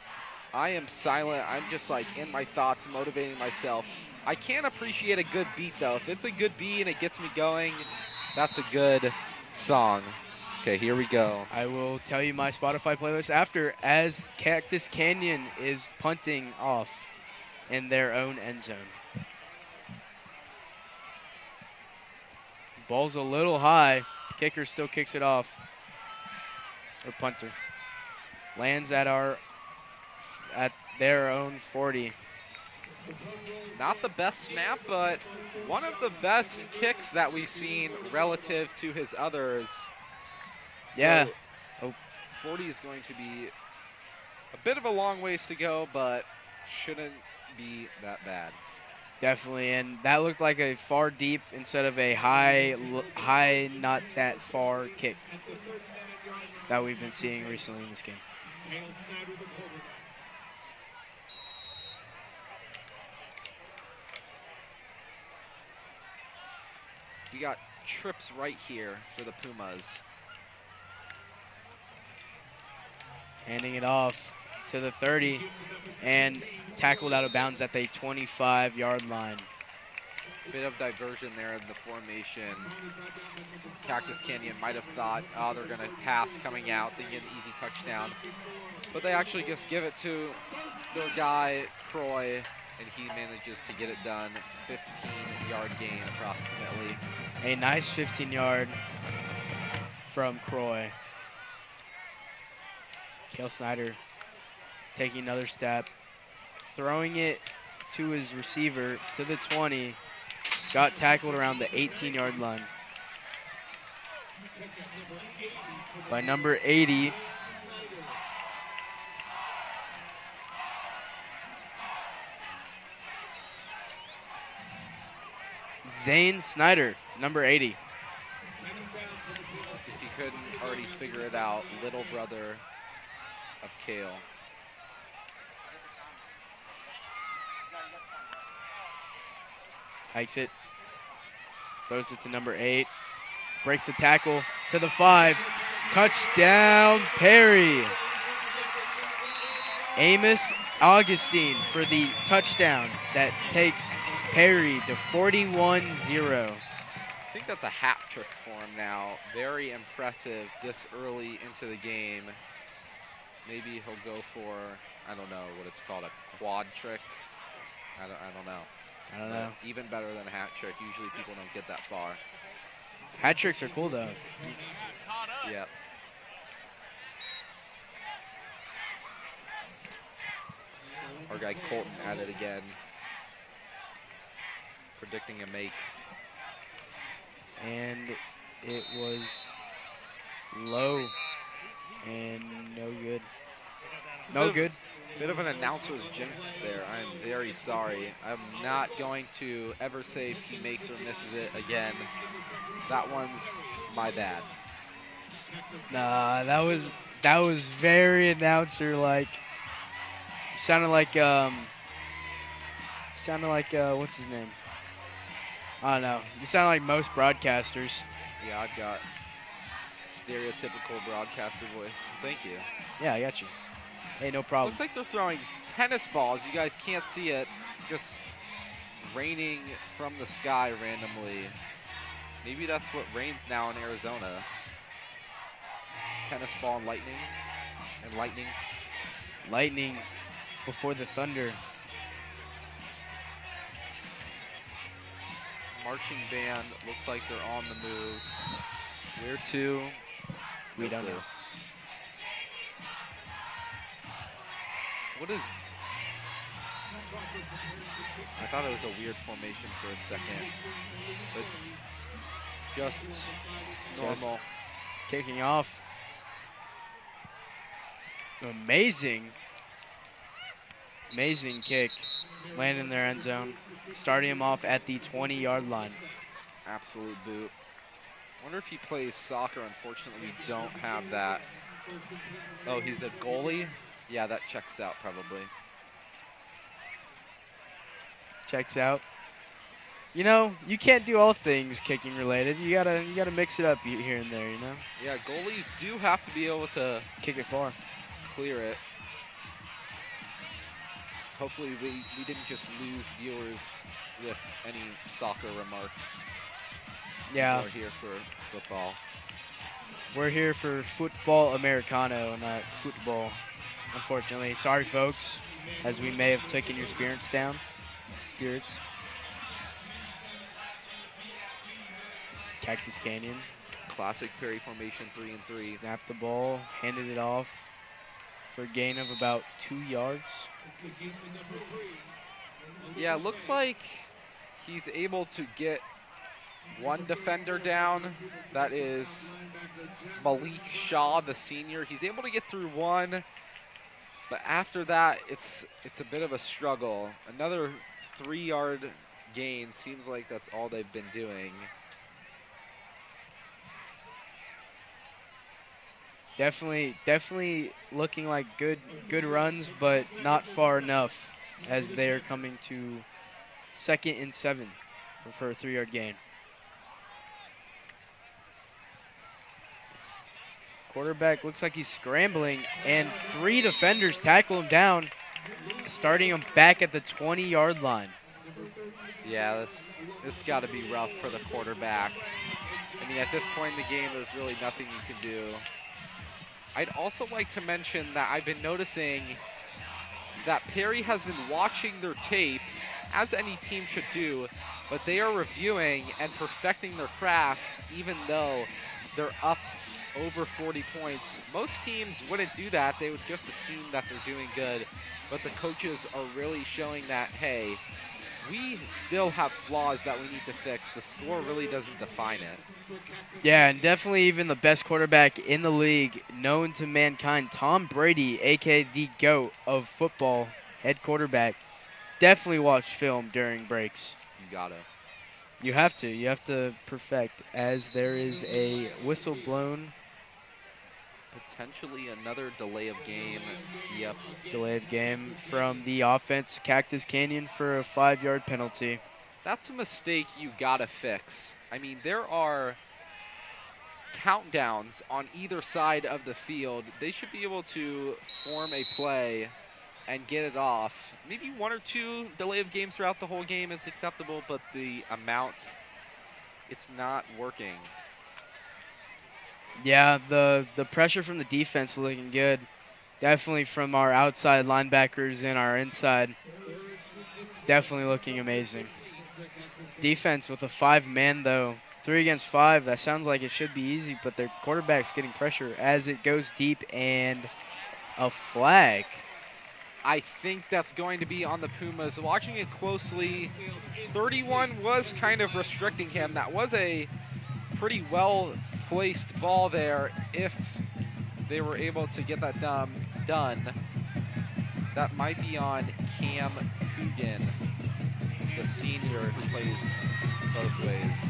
I am silent. I'm just like in my thoughts, motivating myself. I can't appreciate a good beat though. If it's a good beat and it gets me going, that's a good song. Okay, here we go. I will tell you my Spotify playlist after, as Cactus Canyon is punting off in their own end zone. Ball's a little high. Kicker still kicks it off. Or punter. Lands at their own 40. Not the best snap, but one of the best kicks that we've seen relative to his others. Yeah. So 40 is going to be a bit of a long ways to go, but shouldn't be that bad. Definitely, and that looked like a far deep instead of a high, not that far kick that we've been seeing recently in this game. We got trips right here for the Pumas. Handing it off to the 30 and tackled out of bounds at the 25-yard line. Bit of diversion there in the formation. Cactus Canyon might have thought, oh, they're going to pass coming out, thinking an easy touchdown. But they actually just give it to their guy, Croy, and he manages to get it done. 15-yard gain approximately. A nice 15-yard from Croy. Kael Snyder taking another step, throwing it to his receiver to the 20, got tackled around the 18-yard line by number 80. Zane Snyder, number 80. If you couldn't already figure it out, little brother of Kael. Hikes it. Throws it to number 8. Breaks the tackle to the 5. Touchdown, Perry. Amos Augustine for the touchdown that takes Perry to 41-0. I think that's a hat trick for him now. Very impressive this early into the game. Maybe he'll go for, I don't know what it's called, a quad trick. I don't know. I don't know. Even better than a hat trick. Usually people don't get that far. Hat tricks are cool, though. Yep. Our guy Colton at it again. Predicting a make. And it was low and no good. No good. Bit of an announcer's jinx there. I'm very sorry. I'm not going to ever say if he makes or misses it again. That one's my bad. Nah, that was very announcer-like. Sounded like what's his name? I don't know. You sound like most broadcasters. Yeah, I've got stereotypical broadcaster voice. Thank you. Yeah, I got you. Hey, no problem. Looks like they're throwing tennis balls. You guys can't see it. Just raining from the sky randomly. Maybe that's what rains now in Arizona. Tennis ball and lightning. Lightning before the thunder. Marching band looks like they're on the move. Where to? We don't know. What is... I thought it was a weird formation for a second. But just normal. Kicking off. Amazing kick. Landing in their end zone. Starting him off at the 20-yard line. Absolute boot. Wonder if he plays soccer. Unfortunately, we don't have that. Oh, he's a goalie? Yeah, that checks out probably. Checks out. You know, you can't do all things kicking related. You gotta mix it up here and there, you know? Yeah, goalies do have to be able to kick it far. Clear it. Hopefully we didn't just lose viewers with any soccer remarks. Yeah. We're here for football. We're here for football Americano, not football, unfortunately. Sorry, folks, as we may have taken your spirits down. Cactus Canyon. Classic Perry formation, 3-and-3. Snapped the ball, handed it off for a gain of about 2 yards. Yeah, looks like he's able to get one defender down. That is Malik Shaw, the senior. He's able to get through one, but after that, it's a bit of a struggle. Another 3-yard gain. Seems like that's all they've been doing. Definitely looking like good runs, but not far enough as they are coming to 2nd and 7 for a 3-yard gain. Quarterback looks like he's scrambling, and 3 defenders tackle him down, starting him back at the 20-yard line. Yeah, this got to be rough for the quarterback. I mean, at this point in the game, there's really nothing you can do. I'd also like to mention that I've been noticing that Perry has been watching their tape, as any team should do, but they are reviewing and perfecting their craft even though they're up over 40 points. Most teams wouldn't do that. They would just assume that they're doing good, but the coaches are really showing that, hey, we still have flaws that we need to fix. The score really doesn't define it. Yeah, and definitely even the best quarterback in the league, known to mankind, Tom Brady, a.k.a. the GOAT of football, head quarterback, definitely watch film during breaks. You gotta. You have to. You have to perfect, as there is a whistle blown. Potentially another delay of game. Yep. Delay of game from the offense, Cactus Canyon, for a 5-yard penalty. That's a mistake you gotta fix. I mean, there are countdowns on either side of the field. They should be able to form a play and get it off. Maybe 1 or 2 delay of games throughout the whole game is acceptable, but the amount, it's not working. Yeah, the pressure from the defense looking good. Definitely from our outside linebackers and our inside. Definitely looking amazing. Defense with a 5-man though. 3 against 5, that sounds like it should be easy, but their quarterback's getting pressure as it goes deep, and a flag. I think that's going to be on the Pumas. Watching it closely, 31 was kind of restricting him. That was a pretty well-placed ball there if they were able to get that done. That might be on Cam Coogan, the senior who plays both ways.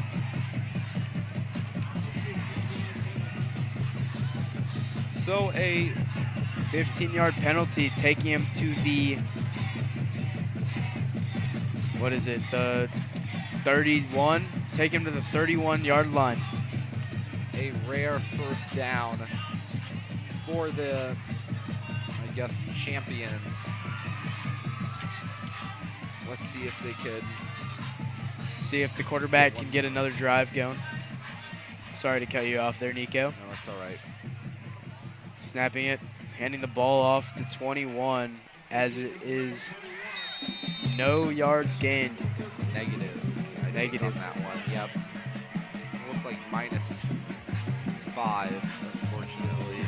So a 15-yard penalty taking him to the, what is it, the 31? Take him to the 31-yard line. A rare first down for the, I guess, champions. Let's see if they could. See if the quarterback can get another drive going. Sorry to cut you off there, Nico. No, that's all right. Snapping it, handing the ball off to 21 as it is no yards gained. Negative. I think Negative. on that one. Yep. It looked like -5, unfortunately.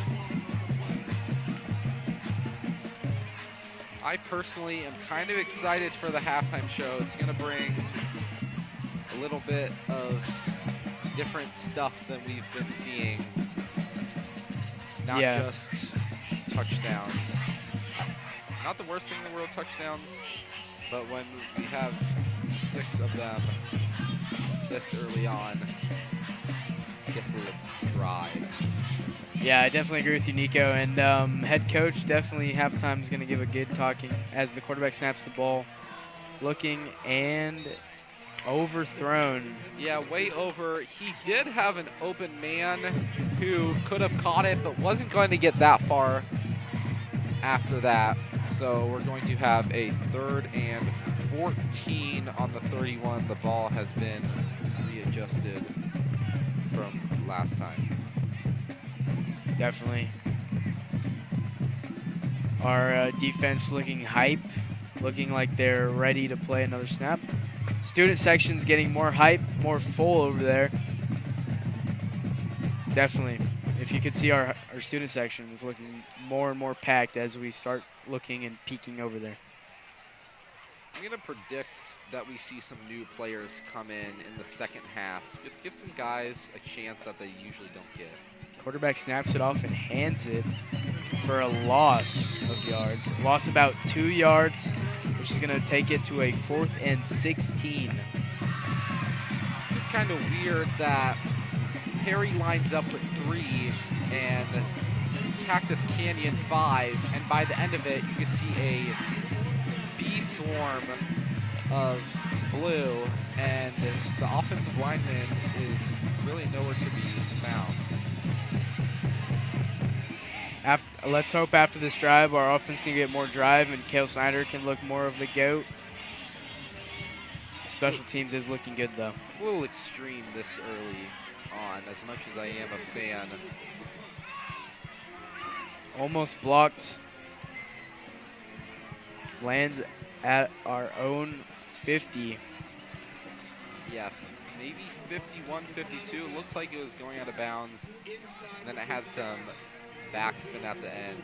I personally am kind of excited for the halftime show. It's going to bring a little bit of different stuff than we've been seeing. Not just touchdowns. Not the worst thing in the world, touchdowns, but when we have 6 of them this early on, it gets a little dry. Yeah, I definitely agree with you, Nico. And head coach definitely halftime is going to give a good talking as the quarterback snaps the ball. Looking and overthrown. Yeah, way over. He did have an open man who could have caught it, but wasn't going to get that far after that. So we're going to have a 3rd and 14 on the 31. The ball has been readjusted from last time. Definitely. Our defense looking hype, looking like they're ready to play another snap. Student section's getting more hype, more full over there. Definitely. If you could see our student section is looking more and more packed as we start looking and peeking over there. I'm going to predict that we see some new players come in the second half. Just give some guys a chance that they usually don't get. Quarterback snaps it off and hands it for a loss of yards. Loss about 2 yards, which is going to take it to a 4th and 16. Just kind of weird that Perry lines up with 3 and Cactus Canyon 5, and by the end of it, you can see a bee swarm of blue, and the offensive lineman is really nowhere to be found. Let's hope after this drive our offense can get more drive and Kael Snyder can look more of the GOAT. Special teams is looking good though. It's a little extreme this early on, as much as I am a fan. Almost blocked. Lands at our own 50. Yeah, maybe 51, 52. It looks like it was going out of bounds. And then it had some backspin at the end.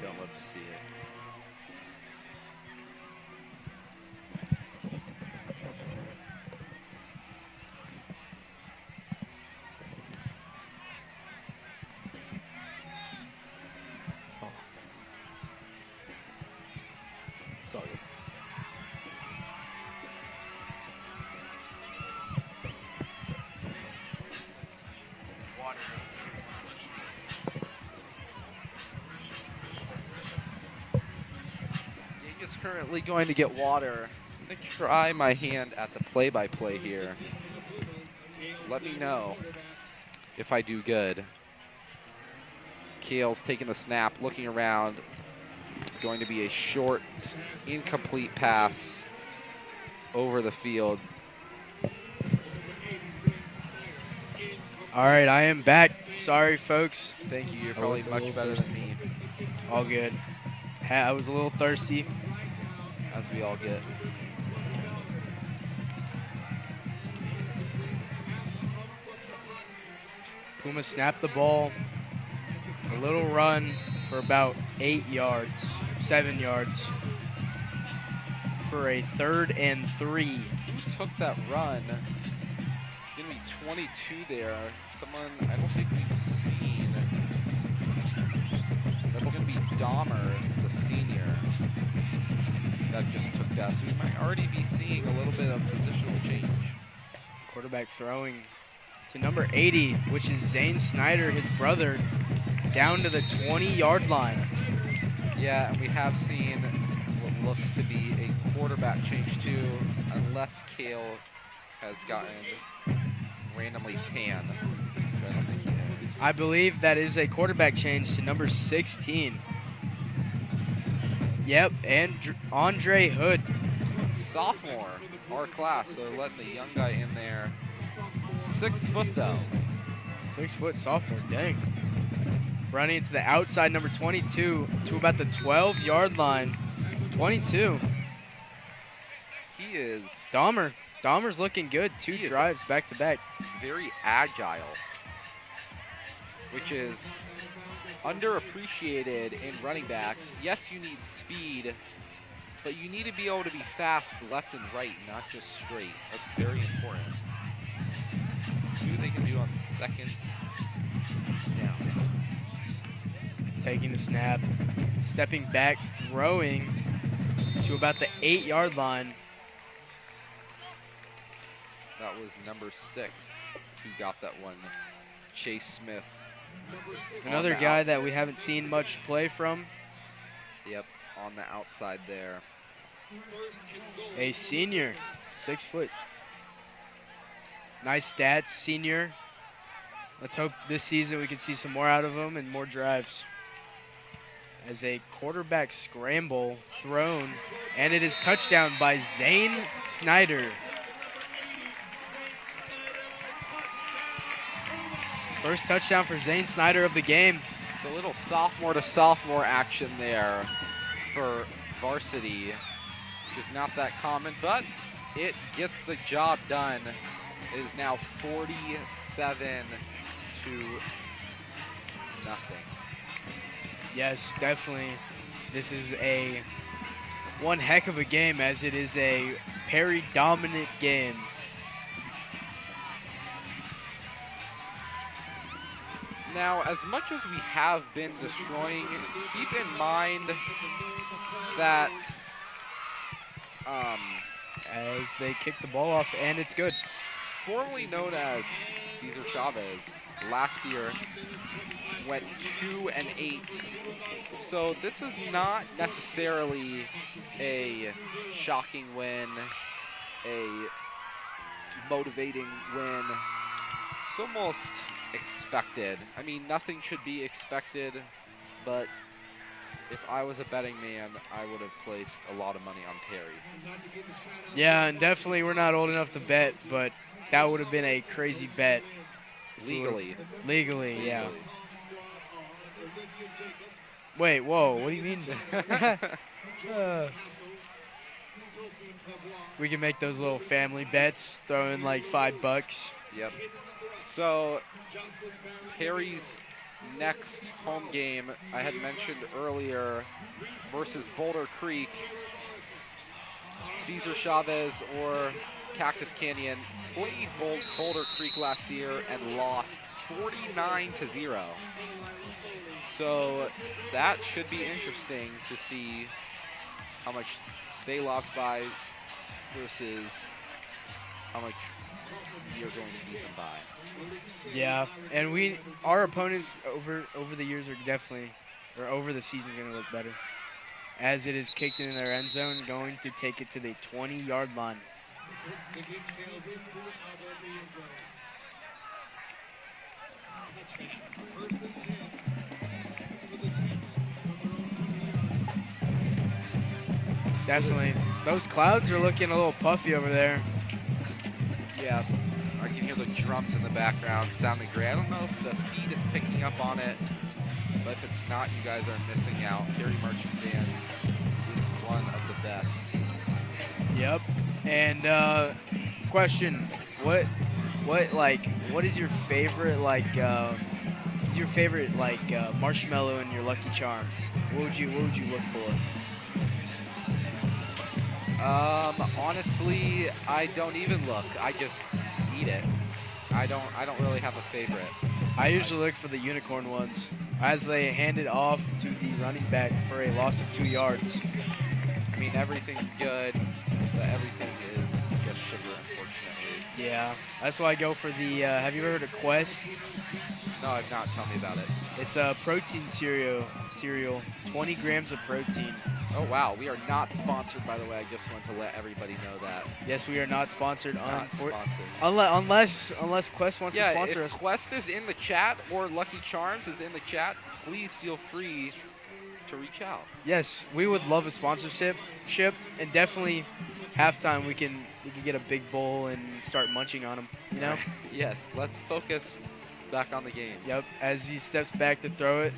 Don't love to see it. It's all good. Gang is currently going to get water. I'm going to try my hand at the play-by-play here. Let me know if I do good. Kael's taking the snap, looking around. Going to be a short, incomplete pass over the field. All right, I am back. Sorry, folks. Thank you. You're I probably was a much little better thirsty. than me, All good. I was a little thirsty. as we all get. Pumas snapped the ball. A little run for about 8 yards, 7 yards. For a 3rd and 3. Who took that run? It's going to be 22 there. Someone I don't think we've seen. That's going to be Dahmer, the senior, that just took that. So we might already be seeing a little bit of positional change. Quarterback throwing to number 80, which is Zane Snyder, his brother, down to the 20-yard line. Yeah, and we have seen what looks to be a quarterback change too, unless Kael has gotten randomly tan. So I don't think he is. I believe that is a quarterback change to number 16. Yep, and Andre Hood. Sophomore, our class, so letting the young guy in there. 6 foot though. 6 foot sophomore, dang. Running to the outside, number 22, to about the 12-yard line. 22. He is Dahmer. Dahmer's looking good. 2 He is drives back to back. very agile, which is underappreciated in running backs. Yes, you need speed, but you need to be able to be fast left and right, not just straight. That's very important. See what they can do on 2nd down. Taking the snap, stepping back, throwing to about the 8-yard line. That was number 6 who got that one, Chase Smith. Another guy that we haven't seen much play from. Yep, on the outside there. A senior, 6 foot. Nice stats, senior. Let's hope this season we can see some more out of him and more drives. As a quarterback scramble thrown, and it is touchdown by Zane Snyder. First touchdown for Zane Snyder of the game. So a little sophomore to sophomore action there for varsity, which is not that common, but it gets the job done. It is now 47-0. Yes, definitely. This is one heck of a game, as it is a Perry dominant game. Now, as much as we have been destroying, keep in mind that As they kick the ball off, and it's good. formerly known as Cesar Chavez, last year went 2-8. So this is not necessarily a shocking win, a motivating win. It's almost expected. I mean, nothing should be expected, but if I was a betting man, I would have placed a lot of money on Terry. Yeah, and definitely we're not old enough to bet, but that would have been a crazy bet. Legally. Legally, yeah. Wait, whoa, what do you mean? We can make those little family bets, throw in like $5. Yep. So, Perry's next home game, I had mentioned earlier, versus Boulder Creek. Cesar Chavez or Cactus Canyon played Boulder Creek last year and lost 49-0. So that should be interesting to see how much they lost by versus how much you're going to beat them by. Yeah, and our opponents over the years are definitely, or over the season, is going to look better. as it is kicked in their end zone, going to take it to the 20-yard line. The kick sails into and out of the end zone. Touchback. First and 10 for the champions from their own 20-yard. Definitely. Those clouds are looking a little puffy over there. Yeah, I can hear the drums in the background sounding great. I don't know if the feed is picking up on it, but if it's not, you guys are missing out. Gary Merchant Band is one of the best. Yep. And question, what is your favorite marshmallow in your Lucky Charms? What would you look for? Honestly, I don't even look. I just eat it. I don't really have a favorite. I usually look for the unicorn ones as they hand it off to the running back for a loss of 2 yards. I mean, everything's good, but everything is just sugar, unfortunately. Yeah, that's why I go for the, have you ever heard of Quest? No, I've not. Tell me about it. It's a protein cereal, 20 grams of protein. Oh, wow. We are not sponsored, by the way. I just want to let everybody know that. Yes, we are not sponsored. Not sponsored. Unless Quest wants to sponsor if us. Quest is in the chat or Lucky Charms is in the chat, please feel free to reach out. Yes, we would love a sponsorship, and definitely halftime we can get a big bowl and start munching on them. You know? Yes. Let's focus back on the game. Yep. As he steps back to throw it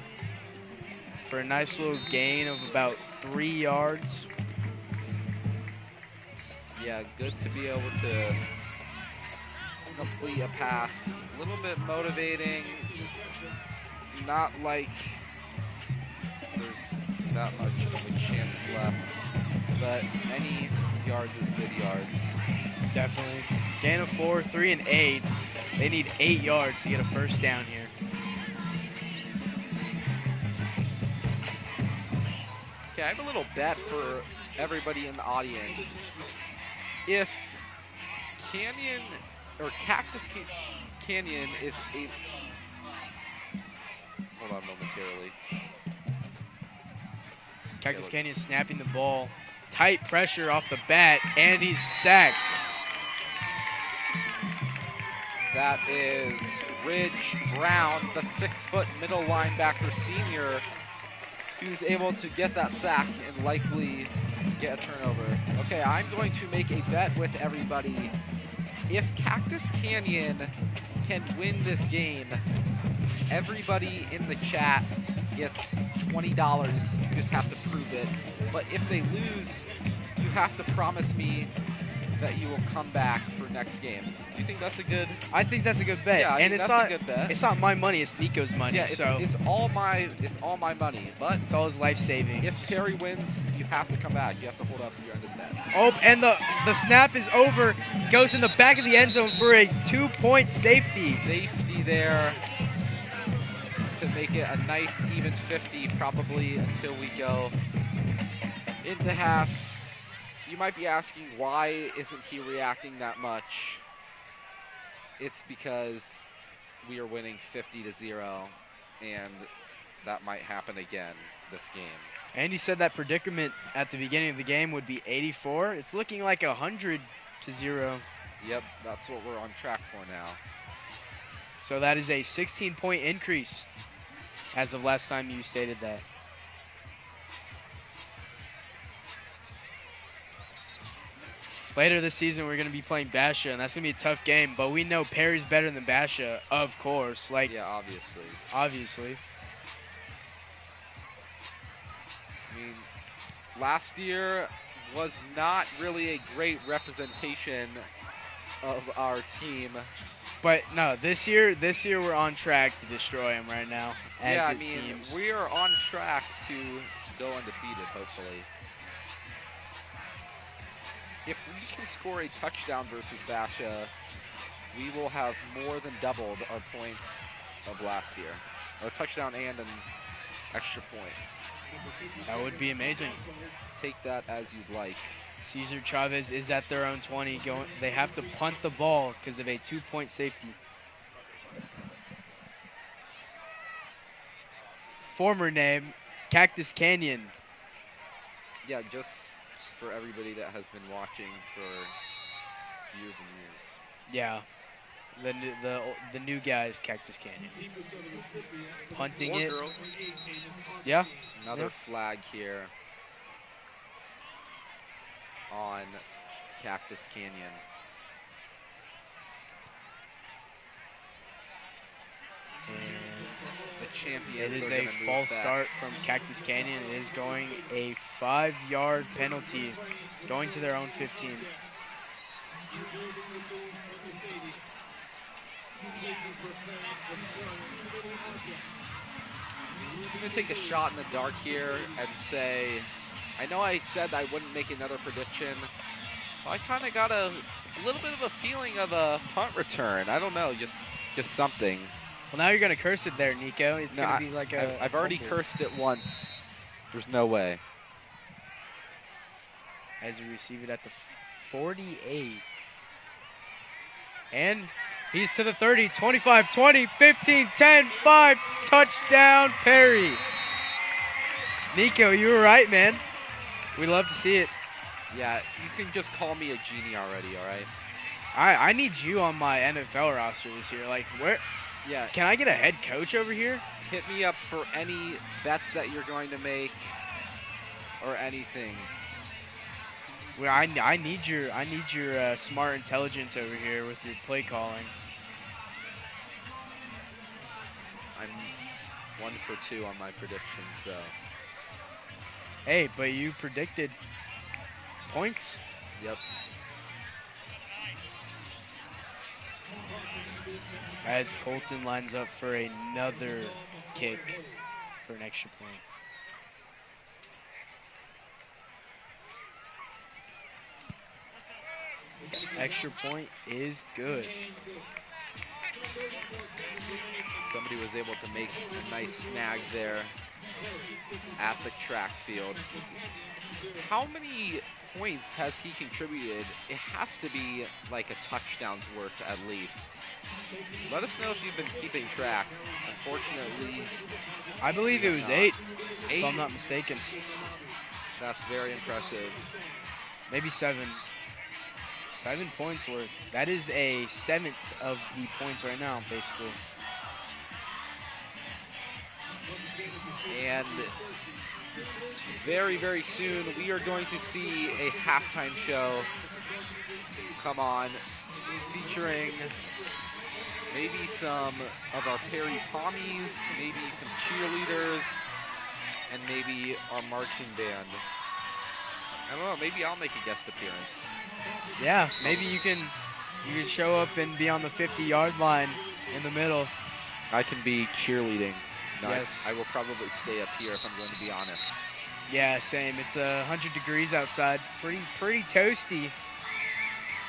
for a nice little gain of about 3 yards. Yeah, good to be able to complete a pass. A little bit motivating. Not like there's that much of a chance left, but any yards is good yards. Definitely. Gain of 4, 3 and 8. They need 8 yards to get a first down here. Okay, I have a little bet for everybody in the audience. If Canyon or Cactus Canyon is a... Hold on momentarily. Cactus Canyon snapping the ball. Tight pressure off the bat, and he's sacked. That is Ridge Brown, the 6-foot middle linebacker senior, who's able to get that sack and likely get a turnover. Okay, I'm going to make a bet with everybody. If Cactus Canyon can win this game, everybody in the chat gets $20. You just have to prove it. But if they lose, you have to promise me that you will come back for next game. Do you think that's a good? I think that's a good bet. Yeah, and that's it's not a good bet. It's not my money, it's Nico's money. Yeah, so it's all my money. But it's all his life savings. if Perry wins, you have to come back. You have to hold up your end of the bet. Oh, and the snap is over. Goes in the back of the end zone for a 2-point safety. Safety there to make it a nice even 50 probably until we go into half. You might be asking, why isn't he reacting that much? It's because we are winning 50-0, and that might happen again this game. And he said that predicament at the beginning of the game would be 84. It's looking like 100-0. Yep, that's what we're on track for now. So that is a 16-point increase as of last time you stated that. Later this season, we're going to be playing Basha, and that's going to be a tough game. But we know Perry's better than Basha, of course. Like, yeah, obviously. Obviously. I mean, last year was not really a great representation of our team. But no, this year we're on track to destroy him right now, as it seems. We are on track to go undefeated, hopefully. If we can score a touchdown versus Basha, we will have more than doubled our points of last year. A touchdown and an extra point. That would be amazing. Take that as you'd like. Cesar Chavez is at their own 20. They have to punt the ball because of a 2-point safety. Former name, Cactus Canyon. Yeah, just for everybody that has been watching for years and years. Yeah. The new guys, Cactus Canyon. Punting Or it. girls. Yeah. Another Yeah. flag here on Cactus Canyon. And The champions it is are a gonna move false back. start from Cactus Canyon. It is going a 5-yard penalty, going to their own 15. I'm gonna take a shot in the dark here and say, I know I said I wouldn't make another prediction. But I kind of got a little bit of a feeling of a punt return. I don't know, just something. Well, now you're going to curse it there, Nico. It's No, going to be like a I've already fumble. cursed it once. There's no way. As we receive it at the 48. And he's to the 30, 25, 20, 15, 10, 5, touchdown, Perry. Nico, you were right, man. We love to see it. Yeah, you can just call me a genie already, all right? I need you on my NFL roster this year. Like, where Yeah, can I get a head coach over here? hit me up for any bets that you're going to make or anything. Well, I need your smart intelligence over here with your play calling. I'm 1 for 2 on my predictions, though. Hey, but you predicted points. Yep. As Colton lines up for another kick for an extra point. Extra point is good. Somebody was able to make a nice snag there at the track field. How many points has he contributed? It has to be like a touchdown's worth at least. Let us know if you've been keeping track. Unfortunately, I believe it was not. 8, 8? if I'm not mistaken. That's very impressive. Maybe 7. 7 points worth. That is a 7th of the points right now, basically. And very, very soon, we are going to see a halftime show come on featuring maybe some of our Perry Pommies, maybe some cheerleaders, and maybe our marching band. I don't know, maybe I'll make a guest appearance. Yeah, maybe you can show up and be on the 50-yard line in the middle. I can be cheerleading. No, Yes. I will probably stay up here if I'm going to be honest. Yeah, same. It's 100 degrees outside. Pretty toasty.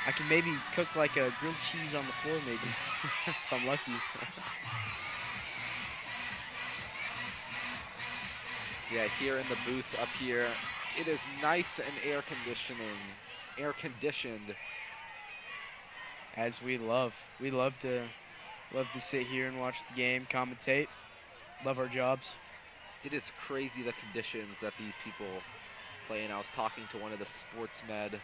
I can maybe cook like a grilled cheese on the floor, maybe, if I'm lucky. Yeah, here in the booth up here, it is nice and air conditioned. As we love to sit here and watch the game, commentate. Love our jobs. It is crazy the conditions that these people play in. I was talking to one of the sports med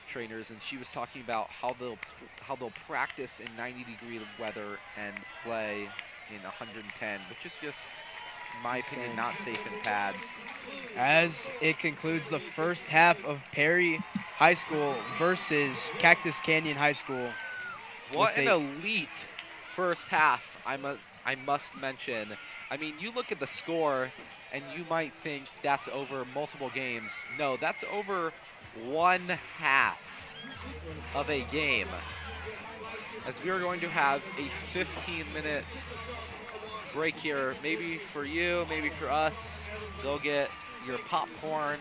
trainers, and she was talking about how they'll practice in 90-degree weather and play in 110, which is just, in my opinion, not safe in pads. As it concludes the first half of Perry High School versus Cactus Canyon High School. What with an elite first half, I must mention. I mean, you look at the score, and you might think that's over multiple games. No, that's over one half of a game. As we are going to have a 15-minute break here, maybe for you, maybe for us. Go get your popcorn.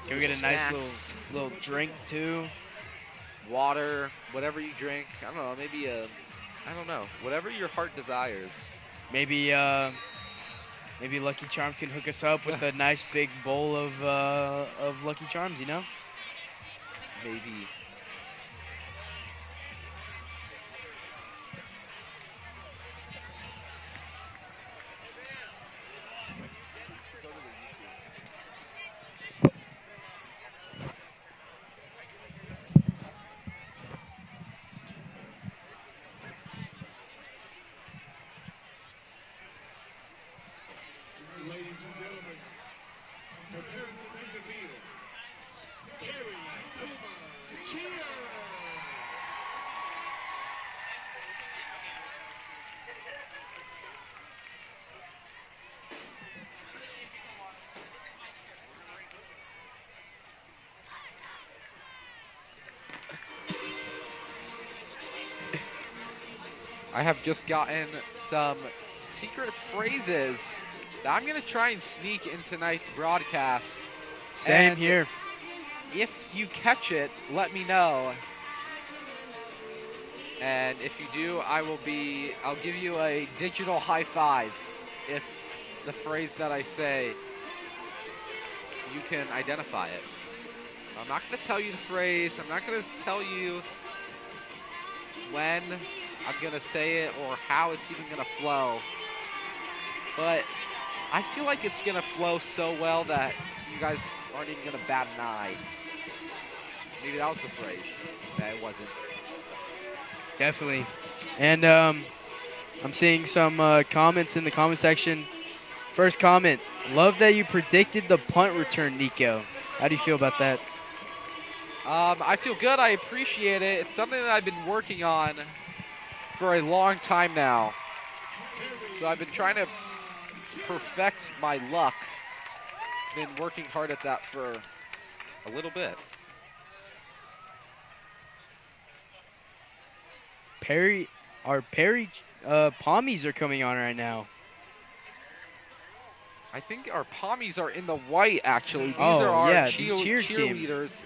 Go get a nice little drink too. Water, whatever you drink. I don't know, maybe whatever your heart desires. Maybe Lucky Charms can hook us up with a nice big bowl of Lucky Charms, you know? Maybe. I have just gotten some secret phrases that I'm going to try and sneak in tonight's broadcast. Same And here. if you catch it, let me know. And if you do, I'll give you a digital high five if the phrase that I say, you can identify it. I'm not going to tell you the phrase. I'm not going to tell you when I'm going to say it or how it's even going to flow. But I feel like it's going to flow so well that you guys aren't even going to bat an eye. Maybe that was the phrase. No, it wasn't. Definitely. And I'm seeing some comments in the comment section. First comment, love that you predicted the punt return, Nico. How do you feel about that? I feel good. I appreciate it. It's something that I've been working on for a long time now. So I've been trying to perfect my luck. Been working hard at that for a little bit. Perry Pommies are coming on right now. I think our Pommies are in the white, actually. These Oh, are our yeah, the cheer team. cheerleaders.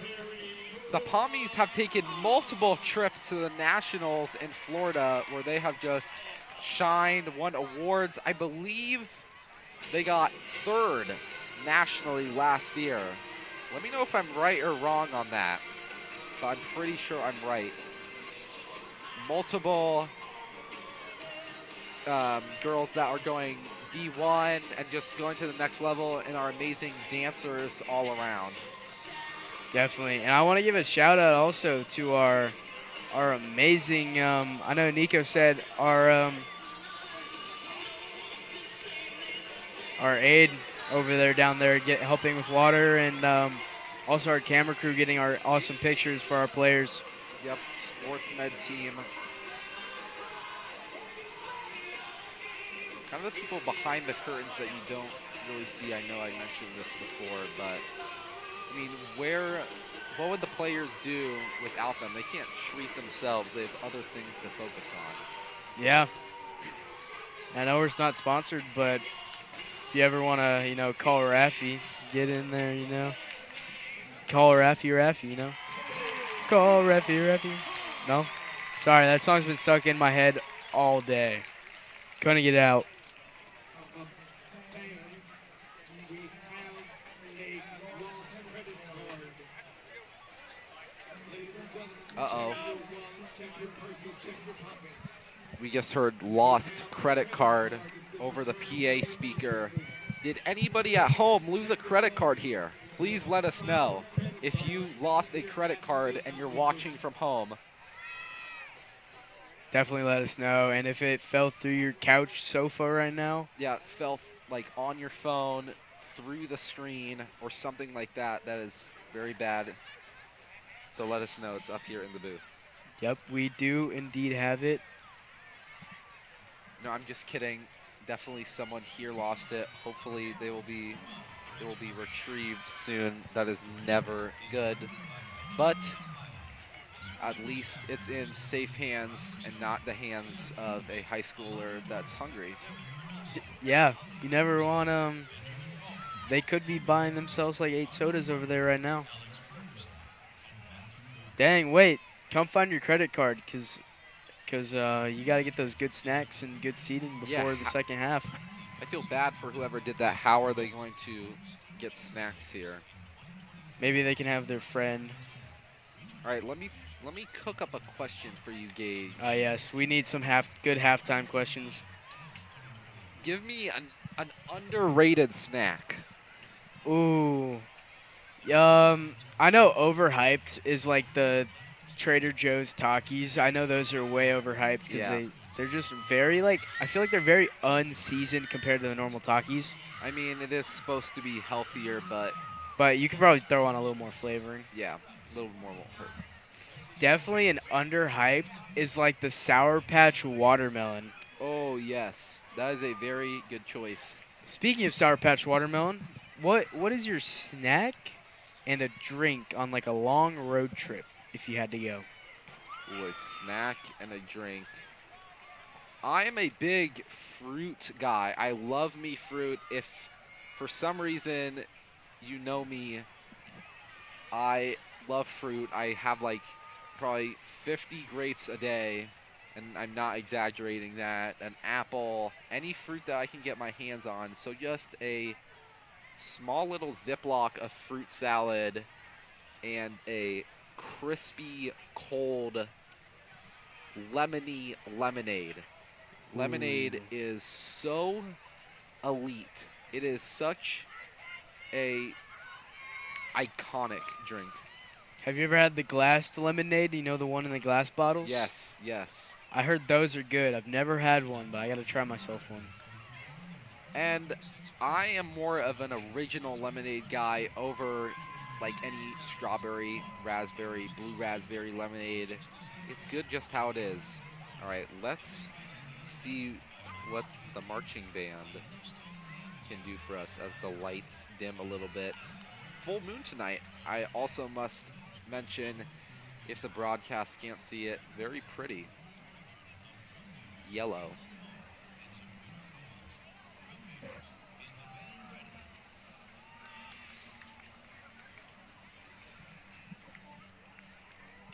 The Pommies have taken multiple trips to the Nationals in Florida where they have just shined, won awards. I believe they got 3rd nationally last year. Let me know if I'm right or wrong on that, but I'm pretty sure I'm right. Multiple girls that are going D1 and just going to the next level and are amazing dancers all around. Definitely. And I want to give a shout out also to our amazing, I know Nico said our aide over there down there helping with water, and also our camera crew getting our awesome pictures for our players. Yep, sports med team. Kind of the people behind the curtains that you don't really see. I know I mentioned this before, but I mean, what would the players do without them? They can't treat themselves. They have other things to focus on. Yeah. I know it's not sponsored, but if you ever want to, call Raffy, get in there, Call Raffy, Call Raffy. No? Sorry, that song's been stuck in my head all day. Couldn't get it out. Uh-oh. We just heard lost credit card over the PA speaker. Did anybody at home lose a credit card here? Please let us know if you lost a credit card and you're watching from home. Definitely let us know. And if it fell through your couch sofa right now. Yeah, it fell like on your phone, through the screen, or something like that. That is very bad. So let us know. It's up here in the booth. Yep, we do indeed have it. No, I'm just kidding. Definitely someone here lost it. Hopefully it will be retrieved soon. That is never good. But at least it's in safe hands and not the hands of a high schooler that's hungry. Yeah, you never want they could be buying themselves like 8 sodas over there right now. Dang, wait. Come find your credit card because you got to get those good snacks and good seating before the second half. I feel bad for whoever did that. How are they going to get snacks here? Maybe they can have their friend. All right, let me cook up a question for you, Gage. Yes, we need some good halftime questions. Give me an underrated snack. Ooh. I know overhyped is like the Trader Joe's Takis. I know those are way overhyped because they're just very I feel like they're very unseasoned compared to the normal Takis. I mean, it is supposed to be healthier, but you could probably throw on a little more flavoring. Yeah, a little more won't hurt. Definitely an underhyped is like the Sour Patch watermelon. Oh, yes. That is a very good choice. Speaking of Sour Patch watermelon, what is your snack and a drink on like a long road trip if you had to go? Ooh, a snack and a drink. I am a big fruit guy. I love me fruit. If for some reason you know me, I love fruit. I have like probably 50 grapes a day, and I'm not exaggerating that. An apple, any fruit that I can get my hands on. So just a small little Ziploc of fruit salad and a crispy, cold, lemony lemonade. Lemonade is so elite. It is such a iconic drink. Have you ever had the glass lemonade? You know, the one in the glass bottles? Yes, yes. I heard those are good. I've never had one, but I got to try myself one. And I am more of an original lemonade guy over like any strawberry, raspberry, blue raspberry lemonade. It's good just how it is. All right, let's see what the marching band can do for us as the lights dim a little bit. Full moon tonight. I also must mention, if the broadcast can't see it, very pretty. Yellow.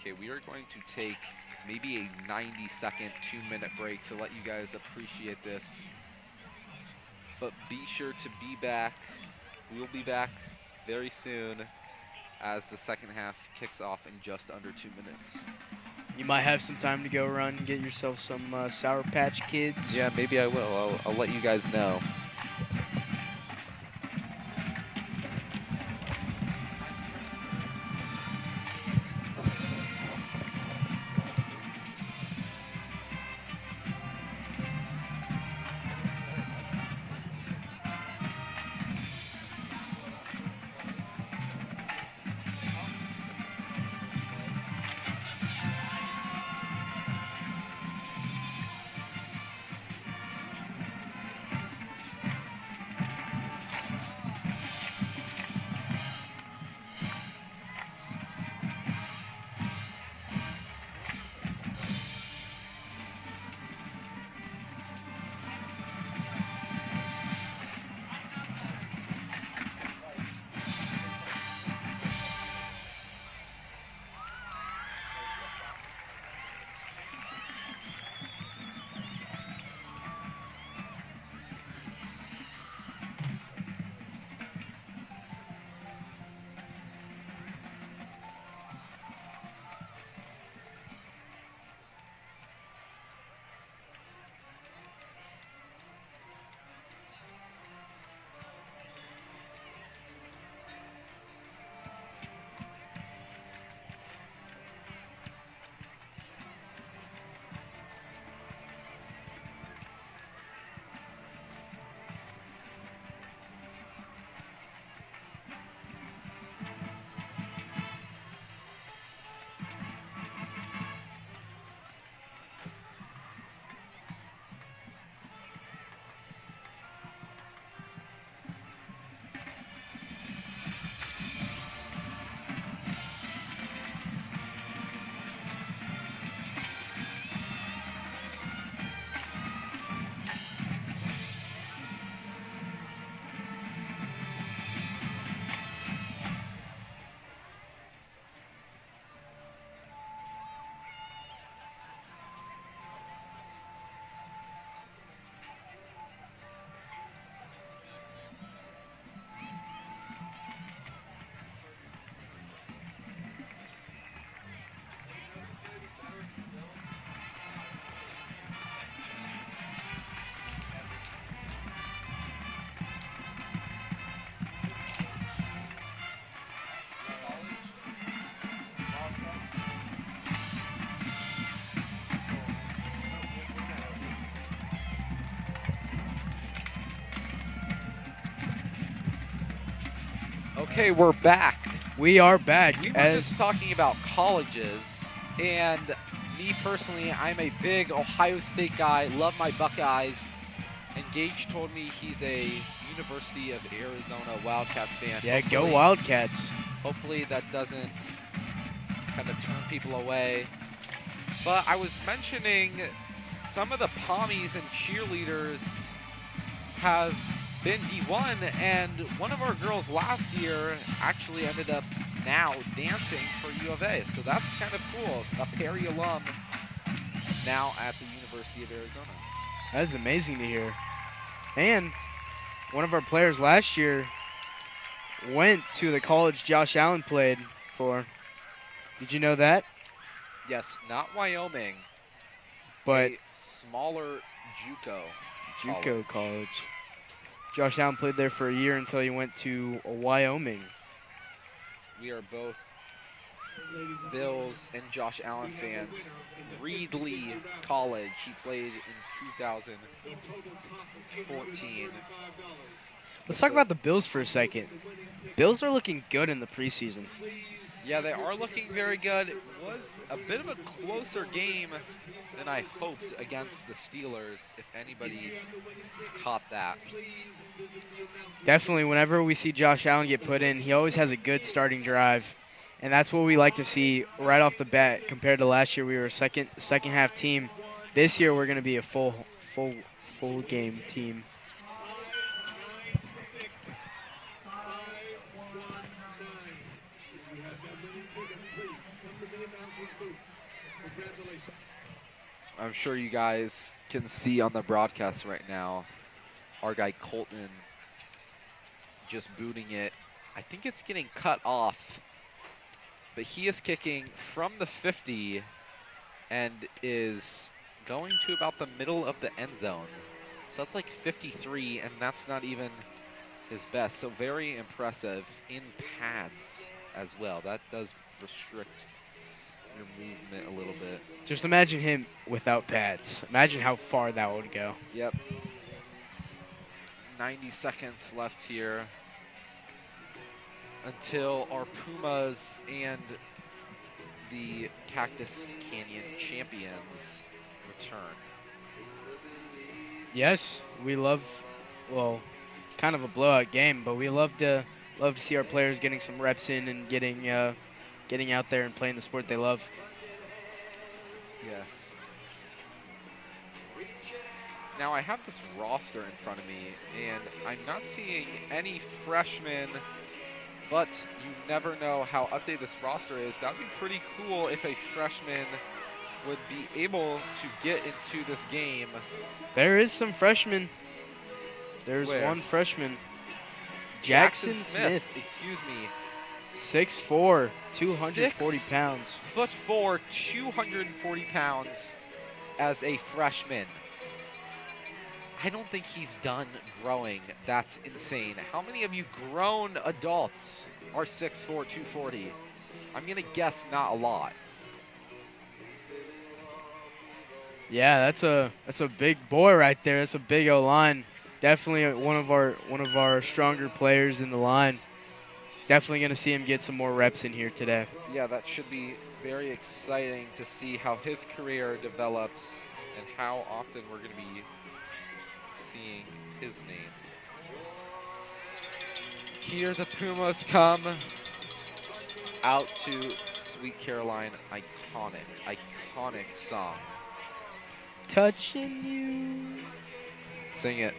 Okay, we are going to take maybe a 90-second, 2-minute break to let you guys appreciate this. But be sure to be back. We'll be back very soon as the second half kicks off in just under 2 minutes. You might have some time to go run and get yourself some Sour Patch Kids. Yeah, maybe I will. I'll let you guys know. Okay, we're back. We are back. We were just talking about colleges, and me personally, I'm a big Ohio State guy, love my Buckeyes, and Gage told me he's a University of Arizona Wildcats fan. Yeah, go Wildcats. Hopefully that doesn't kind of turn people away. But I was mentioning some of the pommies and cheerleaders have been D1, and one of our girls last year actually ended up now dancing for U of A. So that's kind of cool. A Perry alum now at the University of Arizona. That is amazing to hear. And one of our players last year went to the college Josh Allen played for. Did you know that? Yes, not Wyoming, But a smaller JUCO college. Josh Allen played there for a year until he went to Wyoming. We are both Bills and Josh Allen fans. Reedley College, he played in 2014. Let's talk about the Bills for a second. Bills are looking good in the preseason. Yeah, they are looking very good. It was a bit of a closer game than I hoped against the Steelers, if anybody caught that. Definitely, whenever we see Josh Allen get put in, he always has a good starting drive. And that's what we like to see right off the bat. Compared to last year, we were a second half team. This year, we're going to be a full game team. I'm sure you guys can see on the broadcast right now, our guy Colton just booting it. I think it's getting cut off, but he is kicking from the 50 and is going to about the middle of the end zone. So that's like 53, and that's not even his best. So very impressive in pads as well. That does restrict your movement a little bit. Just imagine him without pads. Imagine how far that would go. Yep. 90 seconds left here until our Pumas and the Cactus Canyon champions return. Yes, we love, well, kind of a blowout game, but we love to see our players getting some reps in and getting out there and playing the sport they love. Yes. Now I have this roster in front of me, and I'm not seeing any freshmen, but you never know how updated this roster is. That would be pretty cool if a freshman would be able to get into this game. There is some freshmen. There's Where? one freshman. Jackson Smith. Excuse me. 6'4", 240 pounds. 6'4", 240 pounds as a freshman. I don't think he's done growing. That's insane. How many of you grown adults are 6'4", 240? I'm going to guess not a lot. Yeah, that's a big boy right there. That's a big O-line. Definitely one of our stronger players in the line. Definitely going to see him get some more reps in here today. Yeah, that should be very exciting to see how his career develops and how often we're going to be seeing his name. Here the Pumas come out to Sweet Caroline. Iconic song. Touching you. Sing it.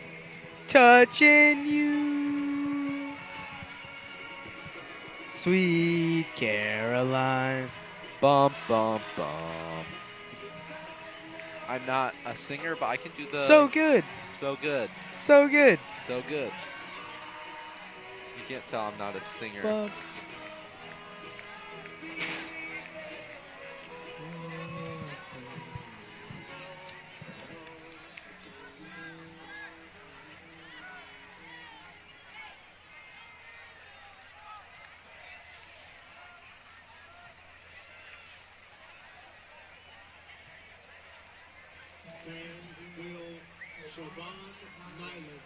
Touching you. Sweet Caroline. Bum, bum, bum. I'm not a singer, but I can do the... So good. So good. So good. So good. You can't tell I'm not a singer. Bum. Fans will Siobhan Nyland.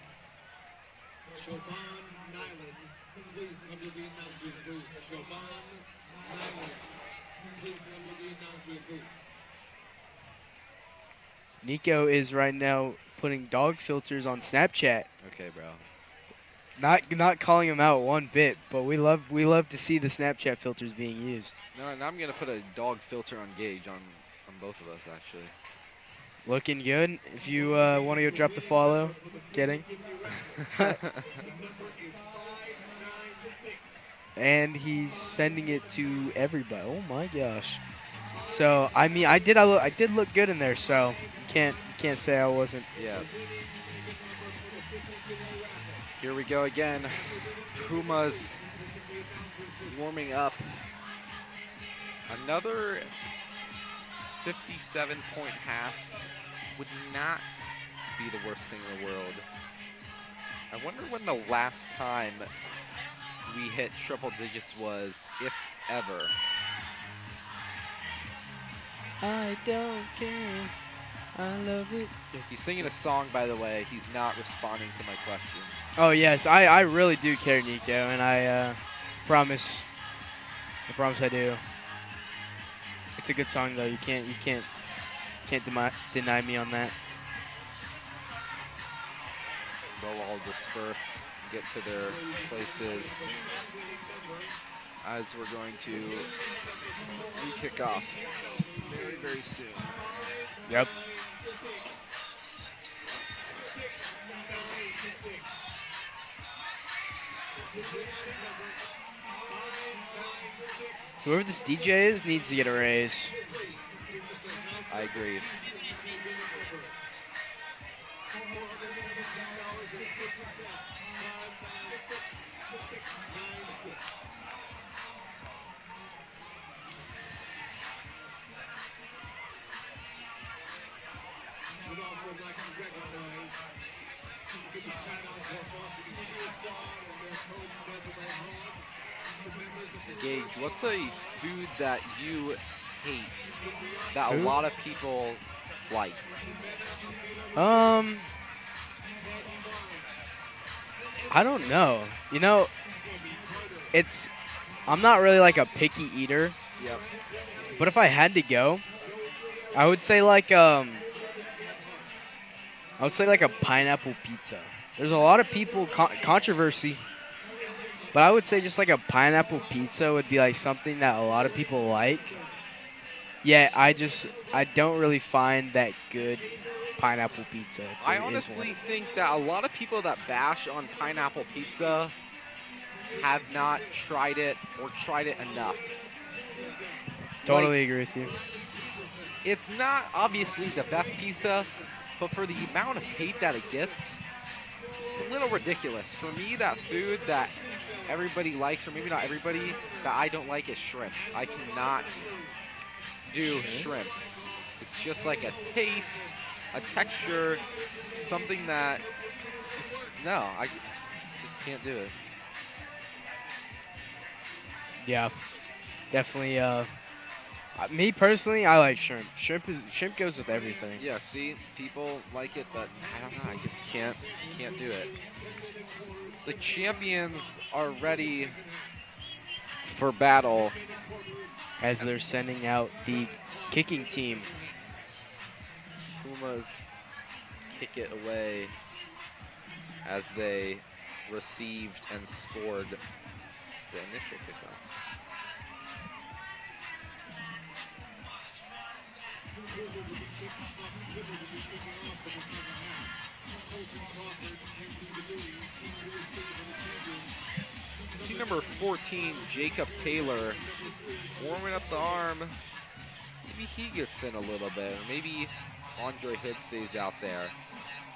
Siobhan Nyland, please come to the announcer's booth. Siobhan Nyland, please come to the announcer's booth. Nico is right now putting dog filters on Snapchat. Okay, bro. Not calling him out one bit, but we love to see the Snapchat filters being used. No, and I'm gonna put a dog filter on Gage on both of us actually. Looking good. If you want to go drop the follow, kidding. And he's sending it to everybody. Oh my gosh. So I mean, I did look good in there. So you can't say I wasn't. Yeah. Here we go again. Pumas warming up. Another 57-point half would not be the worst thing in the world. I wonder when the last time we hit triple digits was, if ever. I don't care. I love it. He's singing a song, by the way. He's not responding to my question. Oh yes, I really do care, Nico, and I promise I do. It's a good song though. You can't deny me on that. They'll all disperse, get to their places as we're going to re-kick off very, very soon. Yep. Whoever this DJ is needs to get a raise. I agree. Gage, what's a food that you hate that a lot of people like? I don't know. You know, I'm not really like a picky eater. Yep. But if I had to go, I would say like a pineapple pizza. There's a lot of people controversy, but I would say just like a pineapple pizza would be like something that a lot of people like. Yeah, I don't really find that good pineapple pizza. I honestly think that a lot of people that bash on pineapple pizza have not tried it or tried it enough. Totally agree with you. It's not obviously the best pizza, but for the amount of hate that it gets, it's a little ridiculous. For me, that food that everybody likes, or maybe not everybody, that I don't like is shrimp. I cannot do shrimp. It's just like a taste, a texture, something that, no, I just can't do it. Yeah, definitely. Me personally, I like shrimp. Shrimp goes with everything. Yeah, see, people like it, but I don't know, I just can't do it. The champions are ready for battle As they're sending out the kicking team. Pumas kick it away as they received and scored the initial kickoff. See number 14, Jacob Taylor, warming up the arm. Maybe he gets in a little bit, or maybe Andre Hood stays out there.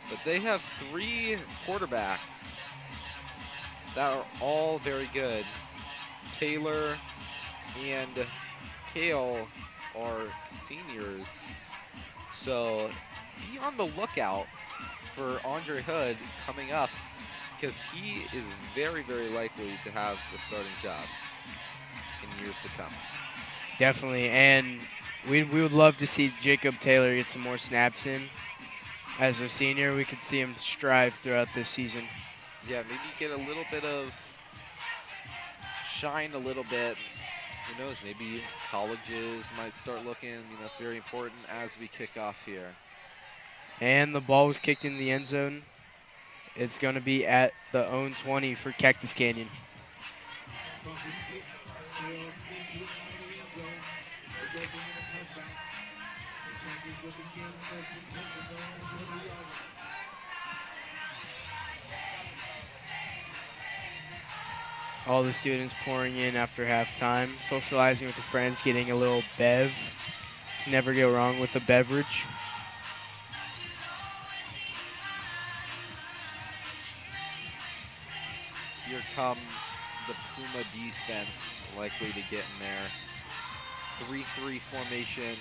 But they have 3 quarterbacks that are all very good. Taylor and Kael are seniors, so be on the lookout for Andre Hood coming up, because he is very, very likely to have the starting job in years to come. Definitely, and we would love to see Jacob Taylor get some more snaps in. As a senior, we could see him strive throughout this season. Yeah, maybe get a little bit of shine a little bit. Who knows, maybe colleges might start looking. You know, that's very important as we kick off here. And the ball was kicked in the end zone. It's going to be at the own 20 for Cactus Canyon. All the students pouring in after halftime, socializing with the friends, getting a little bev. Can never go wrong with a beverage. Here come the Puma defense, likely to get in there. 3-3 formation,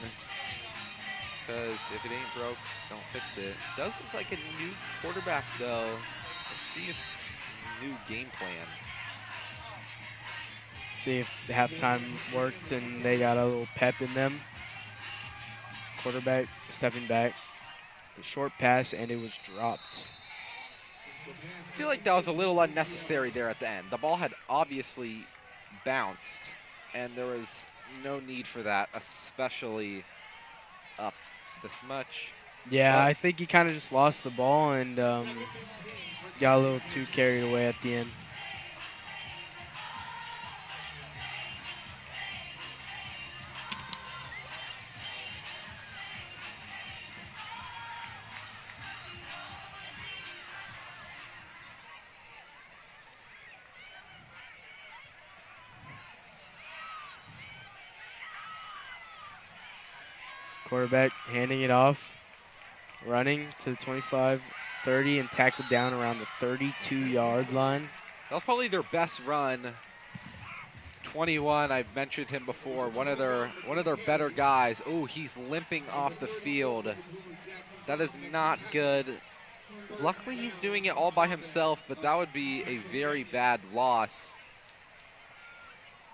because if it ain't broke, don't fix it. Does look like a new quarterback, though. Let's see if new game plan. See if the halftime worked and they got a little pep in them. Quarterback stepping back. A short pass, and it was dropped. I feel like that was a little unnecessary there at the end. The ball had obviously bounced, and there was no need for that, especially up this much. Yeah, But I think he kind of just lost the ball and got a little too carried away at the end. Quarterback handing it off, running to the 25, 30, and tackled down around the 32-yard line. that was probably their best run. 21, I've mentioned him before, one of their better guys. Oh, he's limping off the field. That is not good. Luckily, he's doing it all by himself, but that would be a very bad loss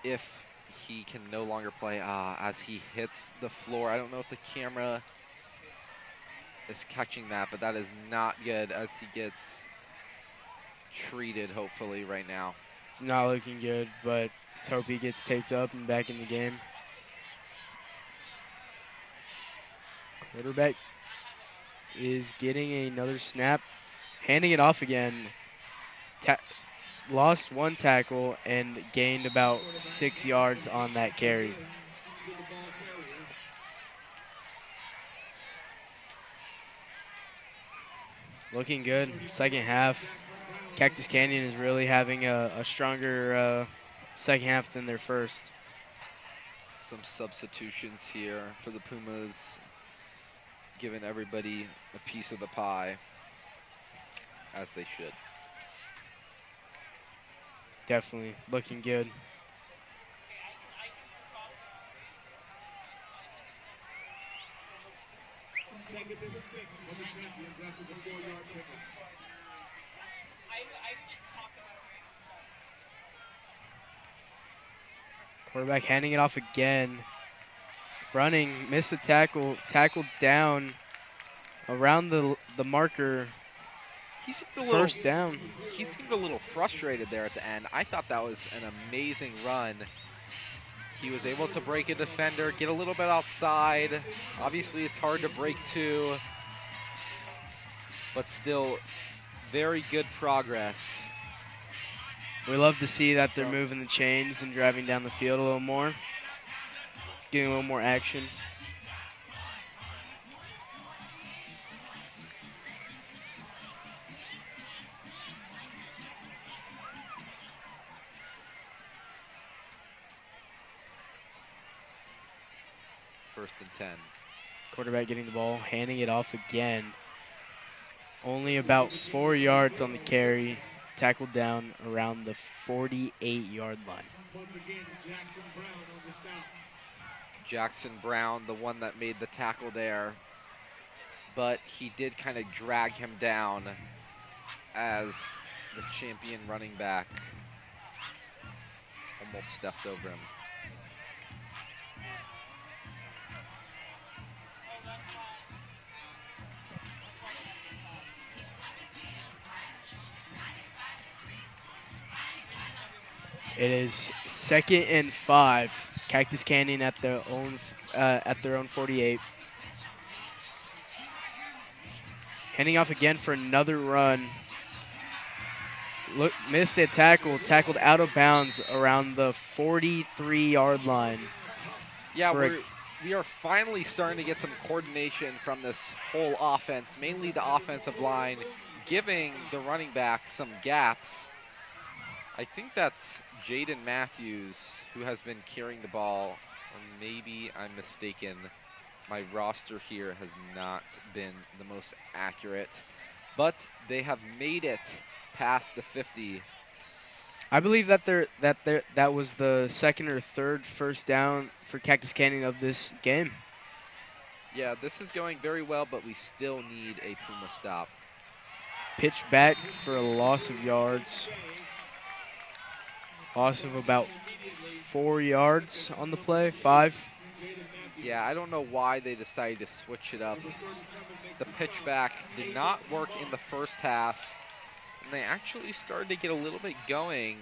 if he can no longer play as he hits the floor. I don't know if the camera is catching that, but that is not good as he gets treated, hopefully, right now. It's not looking good, but let's hope he gets taped up and back in the game. Quarterback is getting another snap, handing it off again. Lost one tackle and gained about 6 yards on that carry. Looking good. Second half. Cactus Canyon is really having a stronger second half than their first. Some substitutions here for the Pumas, giving everybody a piece of the pie, as they should. Definitely looking good. Second and 6 for the champions after the 4-yard pickup. Quarterback handing it off again. Running, missed a tackle, tackled down around the marker. He seemed a First down. He seemed a little frustrated there at the end. I thought that was an amazing run. He was able to break a defender, get a little bit outside. Obviously, it's hard to break two, but still very good progress. We love to see that they're moving the chains and driving down the field a little more, getting a little more action. First and 10. Quarterback getting the ball, handing it off again. Only about 4 yards on the carry. Tackled down around the 48-yard line. Once again, Jackson Brown on the stop. Jackson Brown, the one that made the tackle there, but he did kind of drag him down as the champion running back almost stepped over him. It is 2nd and 5. Cactus Canyon at their own 48. Handing off again for another run. Look, missed a tackle, tackled out of bounds around the 43-yard line. Yeah, we are finally starting to get some coordination from this whole offense, mainly the offensive line, giving the running back some gaps. I think that's Jaden Matthews who has been carrying the ball, or maybe I'm mistaken. My roster here has not been the most accurate, but they have made it past the 50. I believe that was the second or third first down for Cactus Canyon of this game. Yeah, this is going very well, but we still need a Puma stop. Pitch back for a loss of yards. Loss of about 4 yards on the play, 5. Yeah, I don't know why they decided to switch it up. The pitch back did not work in the first half, and they actually started to get a little bit going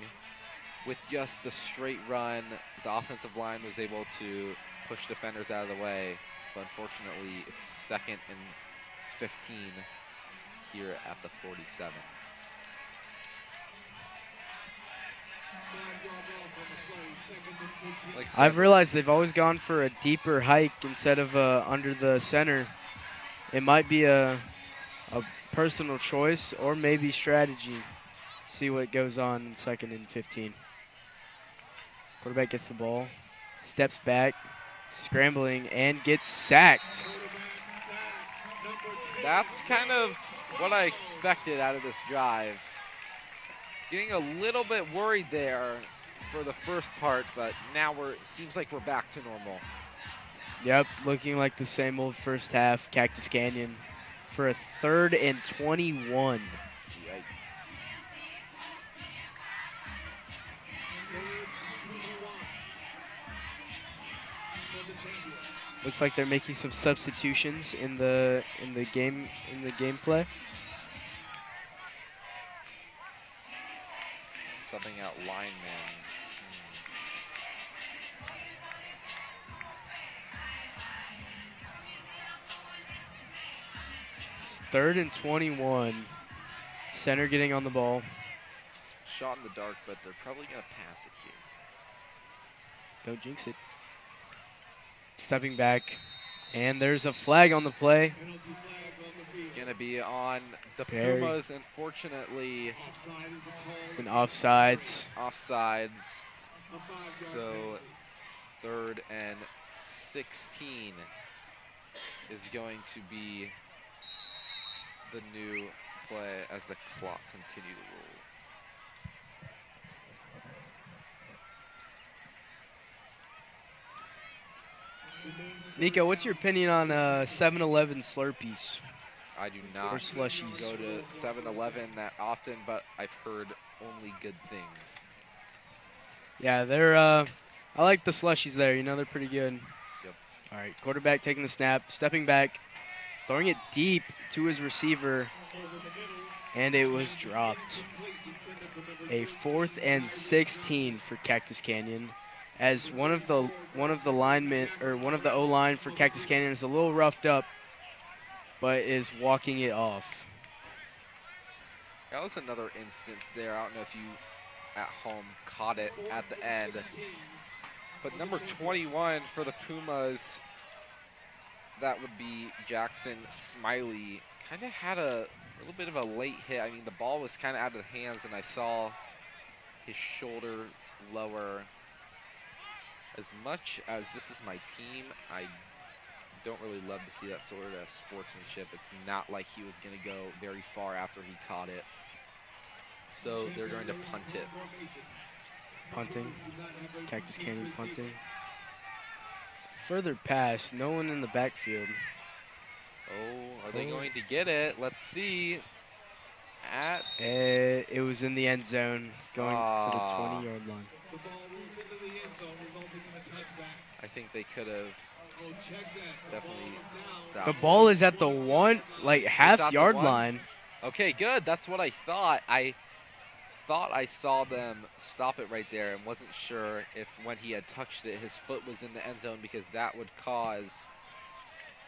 with just the straight run. The offensive line was able to push defenders out of the way, but unfortunately it's 2nd and 15 here at the 47. I've realized they've always gone for a deeper hike instead of under the center. It might be a personal choice or maybe strategy. See what goes on in 2nd and 15. Quarterback gets the ball, steps back, scrambling, and gets sacked. That's kind of what I expected out of this drive. It's getting a little bit worried there for the first part, but now it seems like we're back to normal. Yep, looking like the same old first half. Cactus Canyon for a 3rd and 21. Yikes. Looks like they're making some substitutions in the gameplay. Subbing out linemen. 3rd and 21. Center getting on the ball. Shot in the dark, but they're probably going to pass it here. Don't jinx it. Stepping back. And there's a flag on the play. It's going to be on the Perry. Pumas, unfortunately. It's an offsides. Offsides. So 3rd and 16 is going to be the new play as the clock continue to roll. Nico, what's your opinion on 7-Eleven Slurpees? I do not Or slushies. go to 7-Eleven that often, but I've heard only good things. Yeah, they're. I like the slushies there. You know, they're pretty good. Yep. All right, quarterback taking the snap, stepping back, throwing it deep to his receiver, and it was dropped. A 4th and 16 for Cactus Canyon, as one of the linemen or one of the O-line for Cactus Canyon is a little roughed up, but is walking it off. That was another instance there. I don't know if you at home caught it at the end. But number 21 for the Pumas, that would be Jackson Smiley, kind of had a little bit of a late hit. I mean, the ball was kind of out of the hands, and I saw his shoulder lower. As much as this is my team, I don't really love to see that sort of sportsmanship. It's not like he was going to go very far after he caught it. So they're going to punt it. Punting. Cactus Canyon punting. Further pass, no one in the backfield. Oh, are they going to get it? Let's see. It was in the end zone, going to the 20-yard line. I think they could have definitely stopped. The ball is at the half-yard one? line. Okay, good. That's what I thought. I thought I saw them stop it right there and wasn't sure if when he had touched it, his foot was in the end zone, because that would cause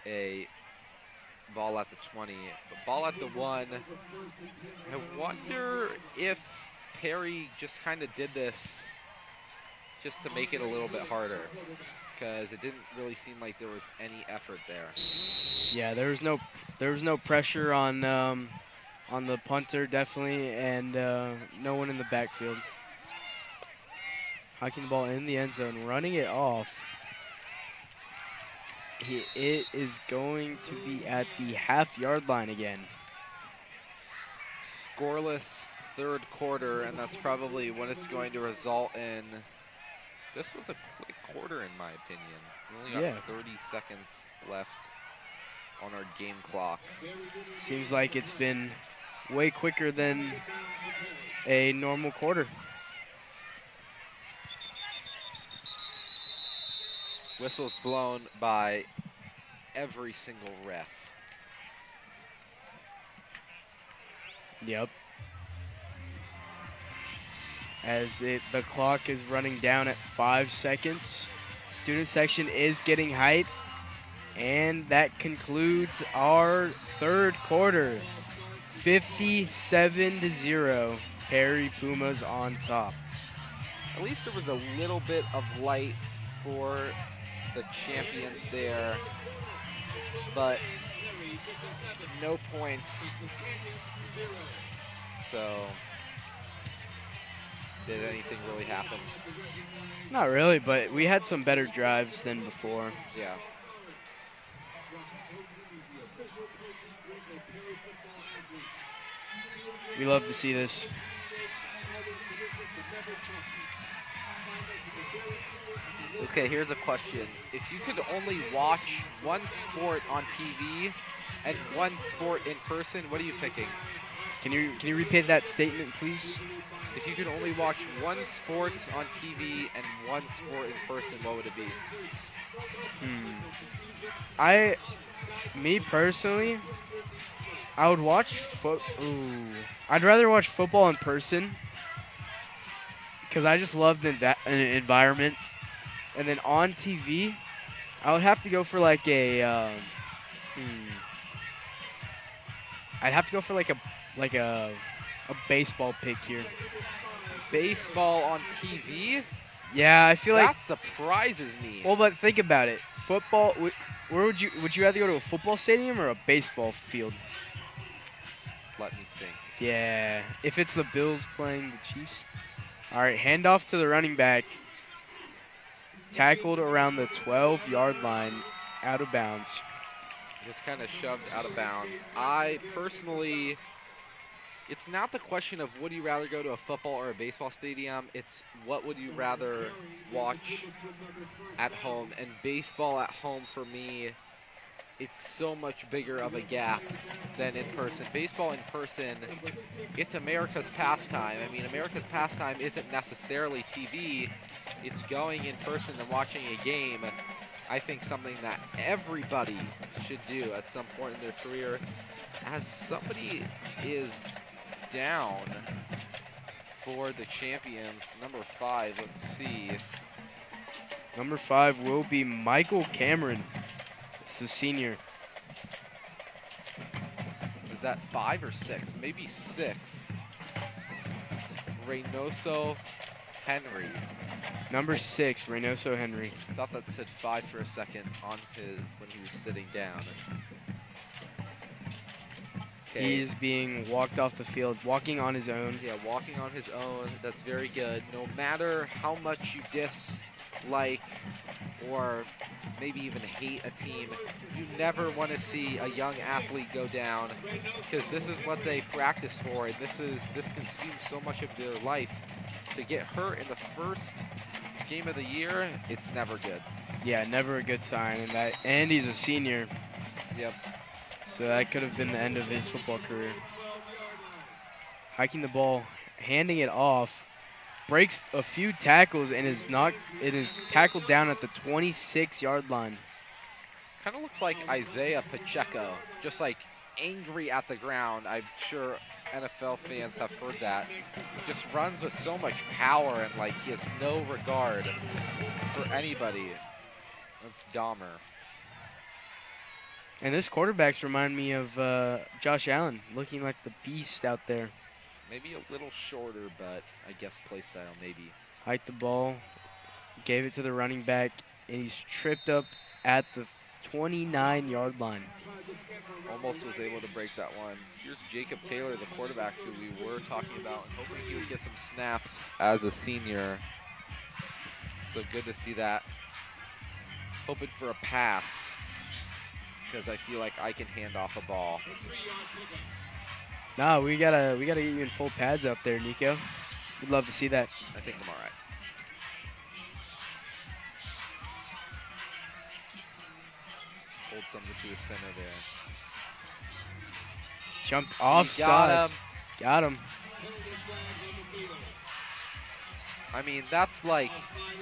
a ball at the 20. But ball at the 1. I wonder if Perry just kind of did this just to make it a little bit harder. because it didn't really seem like there was any effort there. Yeah, there was no pressure on the punter definitely, and no one in the backfield. Hiking the ball in the end zone, running it off. It is going to be at the half-yard line again. Scoreless third quarter, and that's probably when it's going to result in. This was a quick quarter, in my opinion. We only got 30 seconds left on our game clock. Seems like it's been way quicker than a normal quarter. Whistles blown by every single ref. Yep. As the clock is running down at 5 seconds. Student section is getting height. And that concludes our third quarter. 57-0. Perry Pumas on top. At least there was a little bit of light for the champions there, but no points. So, did anything really happen? Not really, but we had some better drives than before. Yeah. We love to see this. Okay, here's a question. If you could only watch one sport on TV and one sport in person, what are you picking? Can you repeat that statement, please? If you could only watch one sport on TV and one sport in person, what would it be? Me personally, I would watch I'd rather watch football in person because I just love the environment. And then on TV, I would have to go for like a. I'd have to go for like a baseball pick here. Baseball on TV? Yeah, I feel like that surprises me. Well, but think about it. Football. Where would you rather go to a football stadium or a baseball field? Let me think. Yeah, if it's the Bills playing the Chiefs. All right, handoff to the running back. Tackled around the 12-yard line, out of bounds. Just kind of shoved out of bounds. I personally, it's not the question of would you rather go to a football or a baseball stadium. It's what would you rather watch at home. And baseball at home for me, it's so much bigger of a gap than in person. Baseball in person, it's America's pastime. I mean, America's pastime isn't necessarily TV. It's going in person and watching a game. I think something that everybody should do at some point in their career. As somebody is down for the champions, number 5, let's see. Number 5 will be Michael Cameron. This is senior. Is that 5 or 6? Maybe 6. Reynoso Henry. Number 6, Reynoso Henry. I thought that said 5 for a second on when he was sitting down. Okay. He is being walked off the field, walking on his own. Yeah, walking on his own. That's very good. No matter how much you dislike or maybe even hate a team, you never want to see a young athlete go down because this is what they practice for, and this consumes so much of their life. To get hurt in the first game of the year, it's never good. Yeah, never a good sign. And he's a senior. Yep. So that could have been the end of his football career. Hiking the ball, handing it off, breaks a few tackles and is tackled down at the 26-yard line. Kind of looks like Isaiah Pacheco, just like angry at the ground. I'm sure NFL fans have heard that. He just runs with so much power and like he has no regard for anybody. That's Dahmer. And this quarterbacks remind me of Josh Allen, looking like the beast out there. Maybe a little shorter, but I guess play style maybe. Hiked the ball, gave it to the running back, and he's tripped up at the 29-yard line. Almost was able to break that one. Here's Jacob Taylor, the quarterback who we were talking about, and hoping he would get some snaps as a senior. So good to see that. Hoping for a pass, because I feel like I can hand off a ball. Nah, we gotta get you in full pads up there, Nico. We'd love to see that. I think I'm all right. Hold something to his center there. Jumped He offside. Got him. I mean, that's like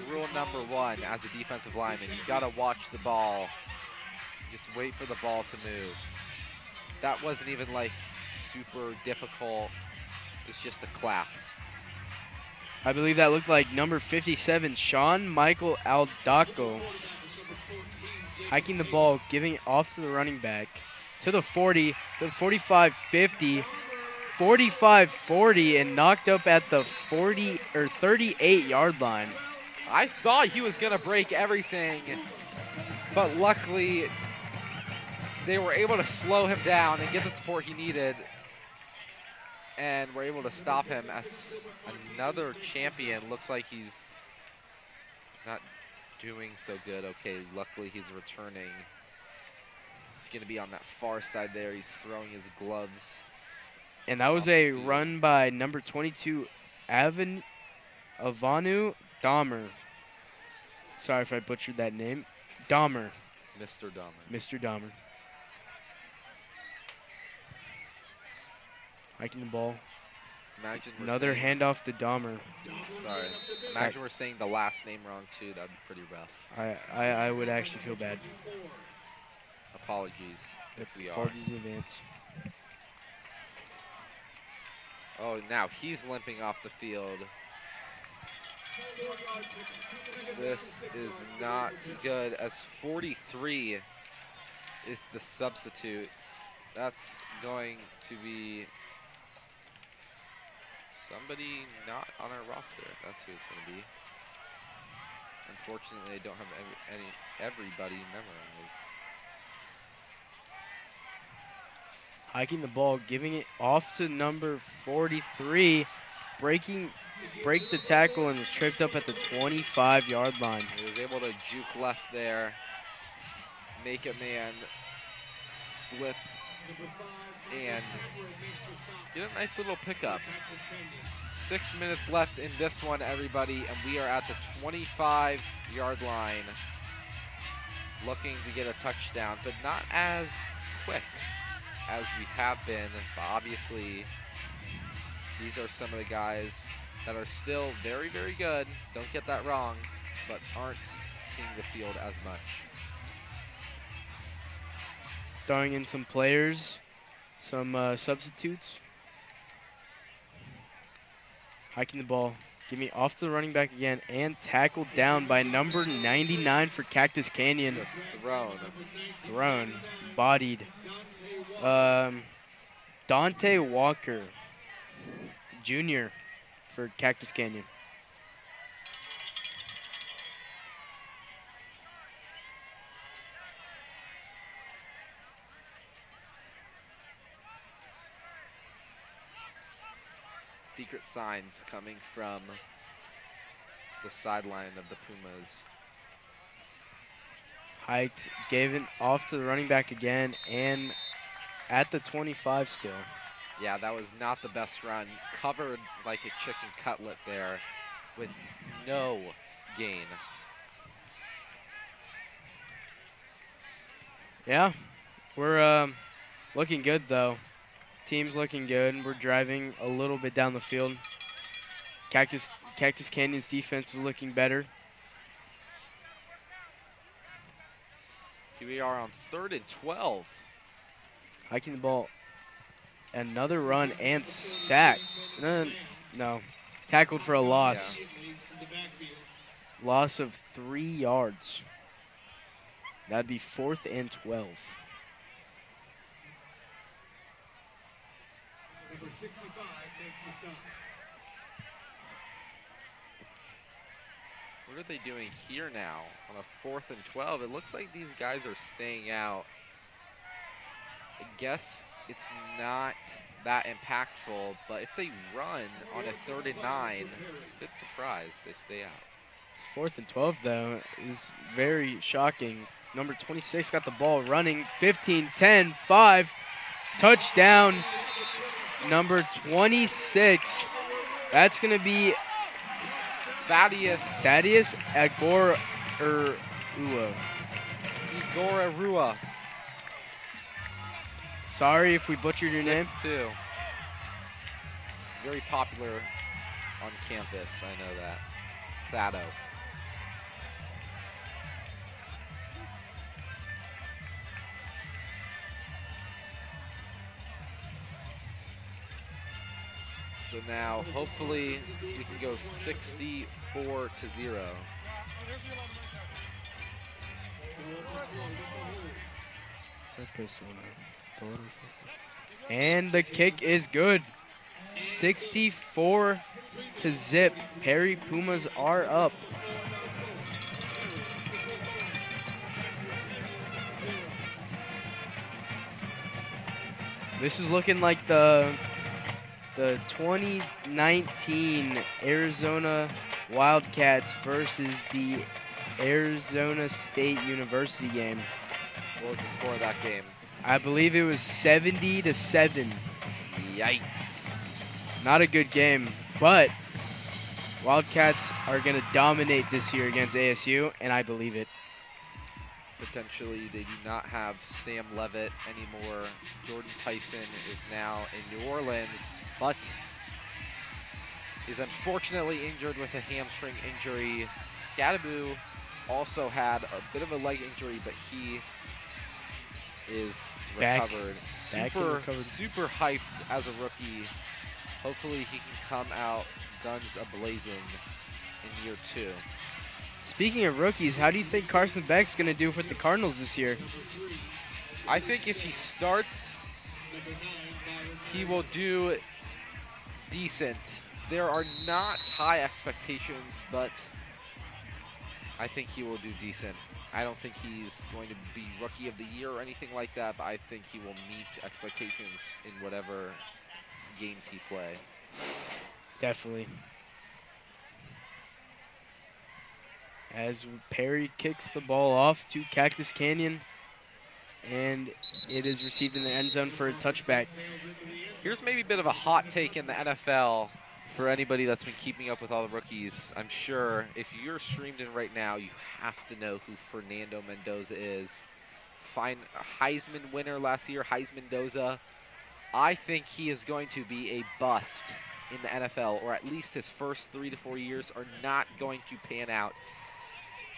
rule number one as a defensive lineman. You gotta watch the ball. Just wait for the ball to move. That wasn't even like super difficult. It's just a clap. I believe that looked like number 57, Sean Michael Aldaco. Hiking the ball, giving it off to the running back. To the 40, to the 45, 50, 45, 40, and knocked up at the 40 or 38-yard line. I thought he was gonna break everything, but luckily they were able to slow him down and get the support he needed, and were able to stop him as another champion. Looks like he's not doing so good. Okay, luckily he's returning. It's gonna be on that far side there. He's throwing his gloves. And that was a run by number 22, Avanu Dahmer. Sorry if I butchered that name. Dahmer. Mr. Dahmer. Mr. Dahmer. Hiking the ball. Imagine Another handoff to Dahmer. Sorry. Imagine we're saying the last name wrong too. That'd be pretty rough. I would actually feel bad. Apologies if we are. Apologies in advance. Oh, now he's limping off the field. This is not good, as 43 is the substitute. That's going to be somebody not on our roster. That's who it's going to be. Unfortunately, I don't have everybody memorized. Hiking the ball, giving it off to number 43, break the tackle and was tripped up at the 25-yard line. He was able to juke left there, make a man slip, and get a nice little pickup. 6 minutes left in this one, everybody, and we are at the 25-yard line, looking to get a touchdown, but not as quick as we have been. But obviously, these are some of the guys that are still very, very good. Don't get that wrong, but aren't seeing the field as much. Throwing in some players, some substitutes. Hiking the ball, giving it off to the running back again, and tackled down by number 99 for Cactus Canyon. Just thrown. Bodied. Dante Walker, Jr. for Cactus Canyon. Secret signs coming from the sideline of the Pumas. Hiked, gave it off to the running back again, and at the 25 still. Yeah, that was not the best run. Covered like a chicken cutlet there with no gain. Yeah, we're looking good though. Team's looking good. We're driving a little bit down the field. Cactus Canyon's defense is looking better. Here we are on 3rd and 12. Hiking the ball. Another run and sack. No. Tackled for a loss. Yeah. Loss of 3 yards. That'd be 4th and 12. Number 65 makes the stop. What are they doing here now on a 4th and 12? It looks like these guys are staying out. I guess it's not that impactful, but if they run on a 3rd and 9, a bit surprised they stay out. It's 4th and 12, though. Is very shocking. Number 26 got the ball running. 15, 10, 5. Touchdown. Number 26. That's going to be Thaddeus Agorua. Igorarua. Sorry if we butchered your name. 6'2". Very popular on campus, I know that. Thado. So now, hopefully, we can go 64-0. And the kick is good. 64-0. Perry Pumas are up. This is looking like the 2019 Arizona Wildcats versus the Arizona State University game. What was the score of that game? I believe it was 70-7. Yikes. Not a good game, but Wildcats are going to dominate this year against ASU, and I believe it. Potentially, they do not have Sam Levitt anymore. Jordan Tyson is now in New Orleans, but is unfortunately injured with a hamstring injury. Scadaboo also had a bit of a leg injury, but he is recovered. Super hyped as a rookie. Hopefully he can come out guns a-blazing in year 2. Speaking of rookies, how do you think Carson Beck's going to do with the Cardinals this year? I think if he starts, he will do decent. There are not high expectations, but I think he will do decent. I don't think he's going to be Rookie of the Year or anything like that, but I think he will meet expectations in whatever games he play. Definitely. As Perry kicks the ball off to Cactus Canyon, and it is received in the end zone for a touchback. Here's maybe a bit of a hot take in the NFL for anybody that's been keeping up with all the rookies. I'm sure if you're streamed in right now, you have to know who Fernando Mendoza is. Fine Heisman winner last year, Heisman Mendoza. I think he is going to be a bust in the NFL, or at least his first 3 to 4 years are not going to pan out.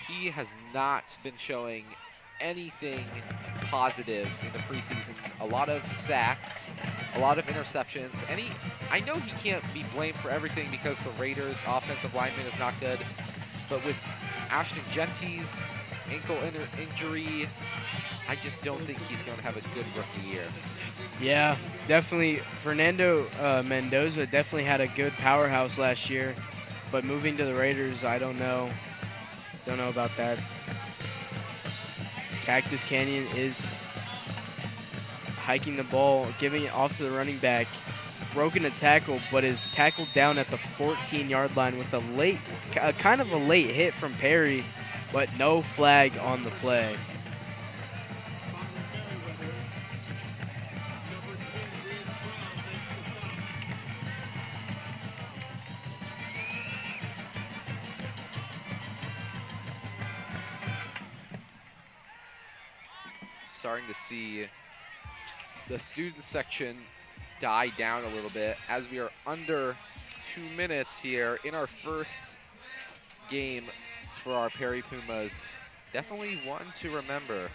He has not been showing anything positive in the preseason. A lot of sacks, a lot of interceptions. I know he can't be blamed for everything because the Raiders' offensive lineman is not good, but with Ashton Genty's ankle injury, I just don't think he's going to have a good rookie year. Yeah, definitely. Fernando Mendoza definitely had a good powerhouse last year, but moving to the Raiders, I don't know. Don't know about that. Cactus Canyon is hiking the ball, giving it off to the running back. Broken a tackle, but is tackled down at the 14-yard line with a kind of a late hit from Perry, but no flag on the play. Starting to see the student section die down a little bit as we are under 2 minutes here in our first game for our Perry Pumas. Definitely one to remember.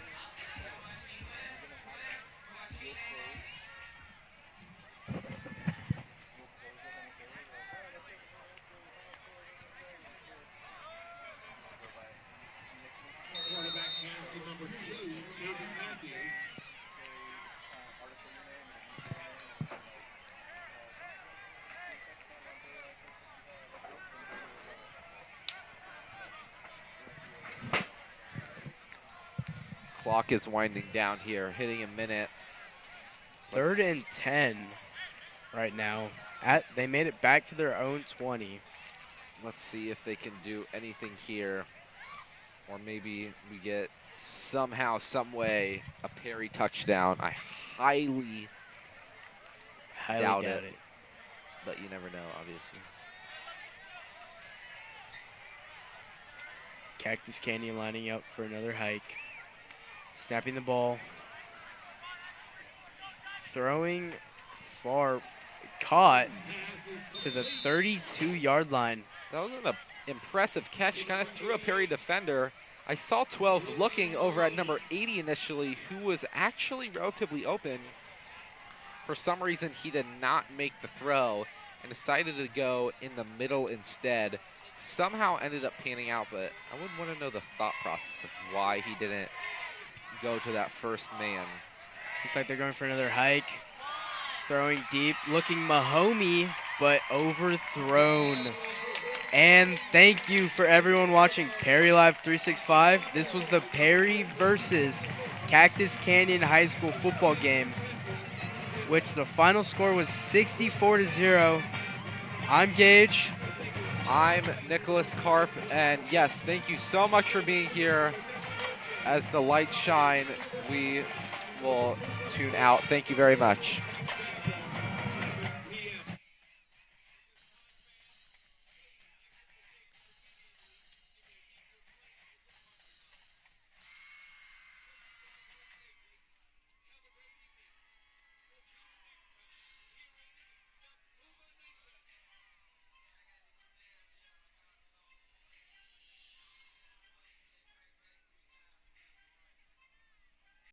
Quarterback captain number 2, Jaden Matthews. Clock is winding down here, hitting a minute. Third and 10 right now. They made it back to their own 20. Let's see if they can do anything here. Or maybe we get somehow, some way, a Perry touchdown. I highly doubt it. But you never know, obviously. Cactus Canyon lining up for another hike. Snapping the ball. Throwing far, caught to the 32-yard line. That was an impressive catch. Kind of threw a Perry defender. I saw 12 looking over at number 80 initially, who was actually relatively open. For some reason, he did not make the throw and decided to go in the middle instead. Somehow ended up panning out, but I would want to know the thought process of why he didn't go to that first man. Looks like they're going for another hike. Throwing deep, looking Mahomey, but overthrown. And thank you for everyone watching Perry Live 365. This was the Perry versus Cactus Canyon High School football game, which the final score was 64-0. I'm Gage. I'm Nicholas Karp, and yes, thank you so much for being here. As the lights shine, we will tune out. Thank you very much.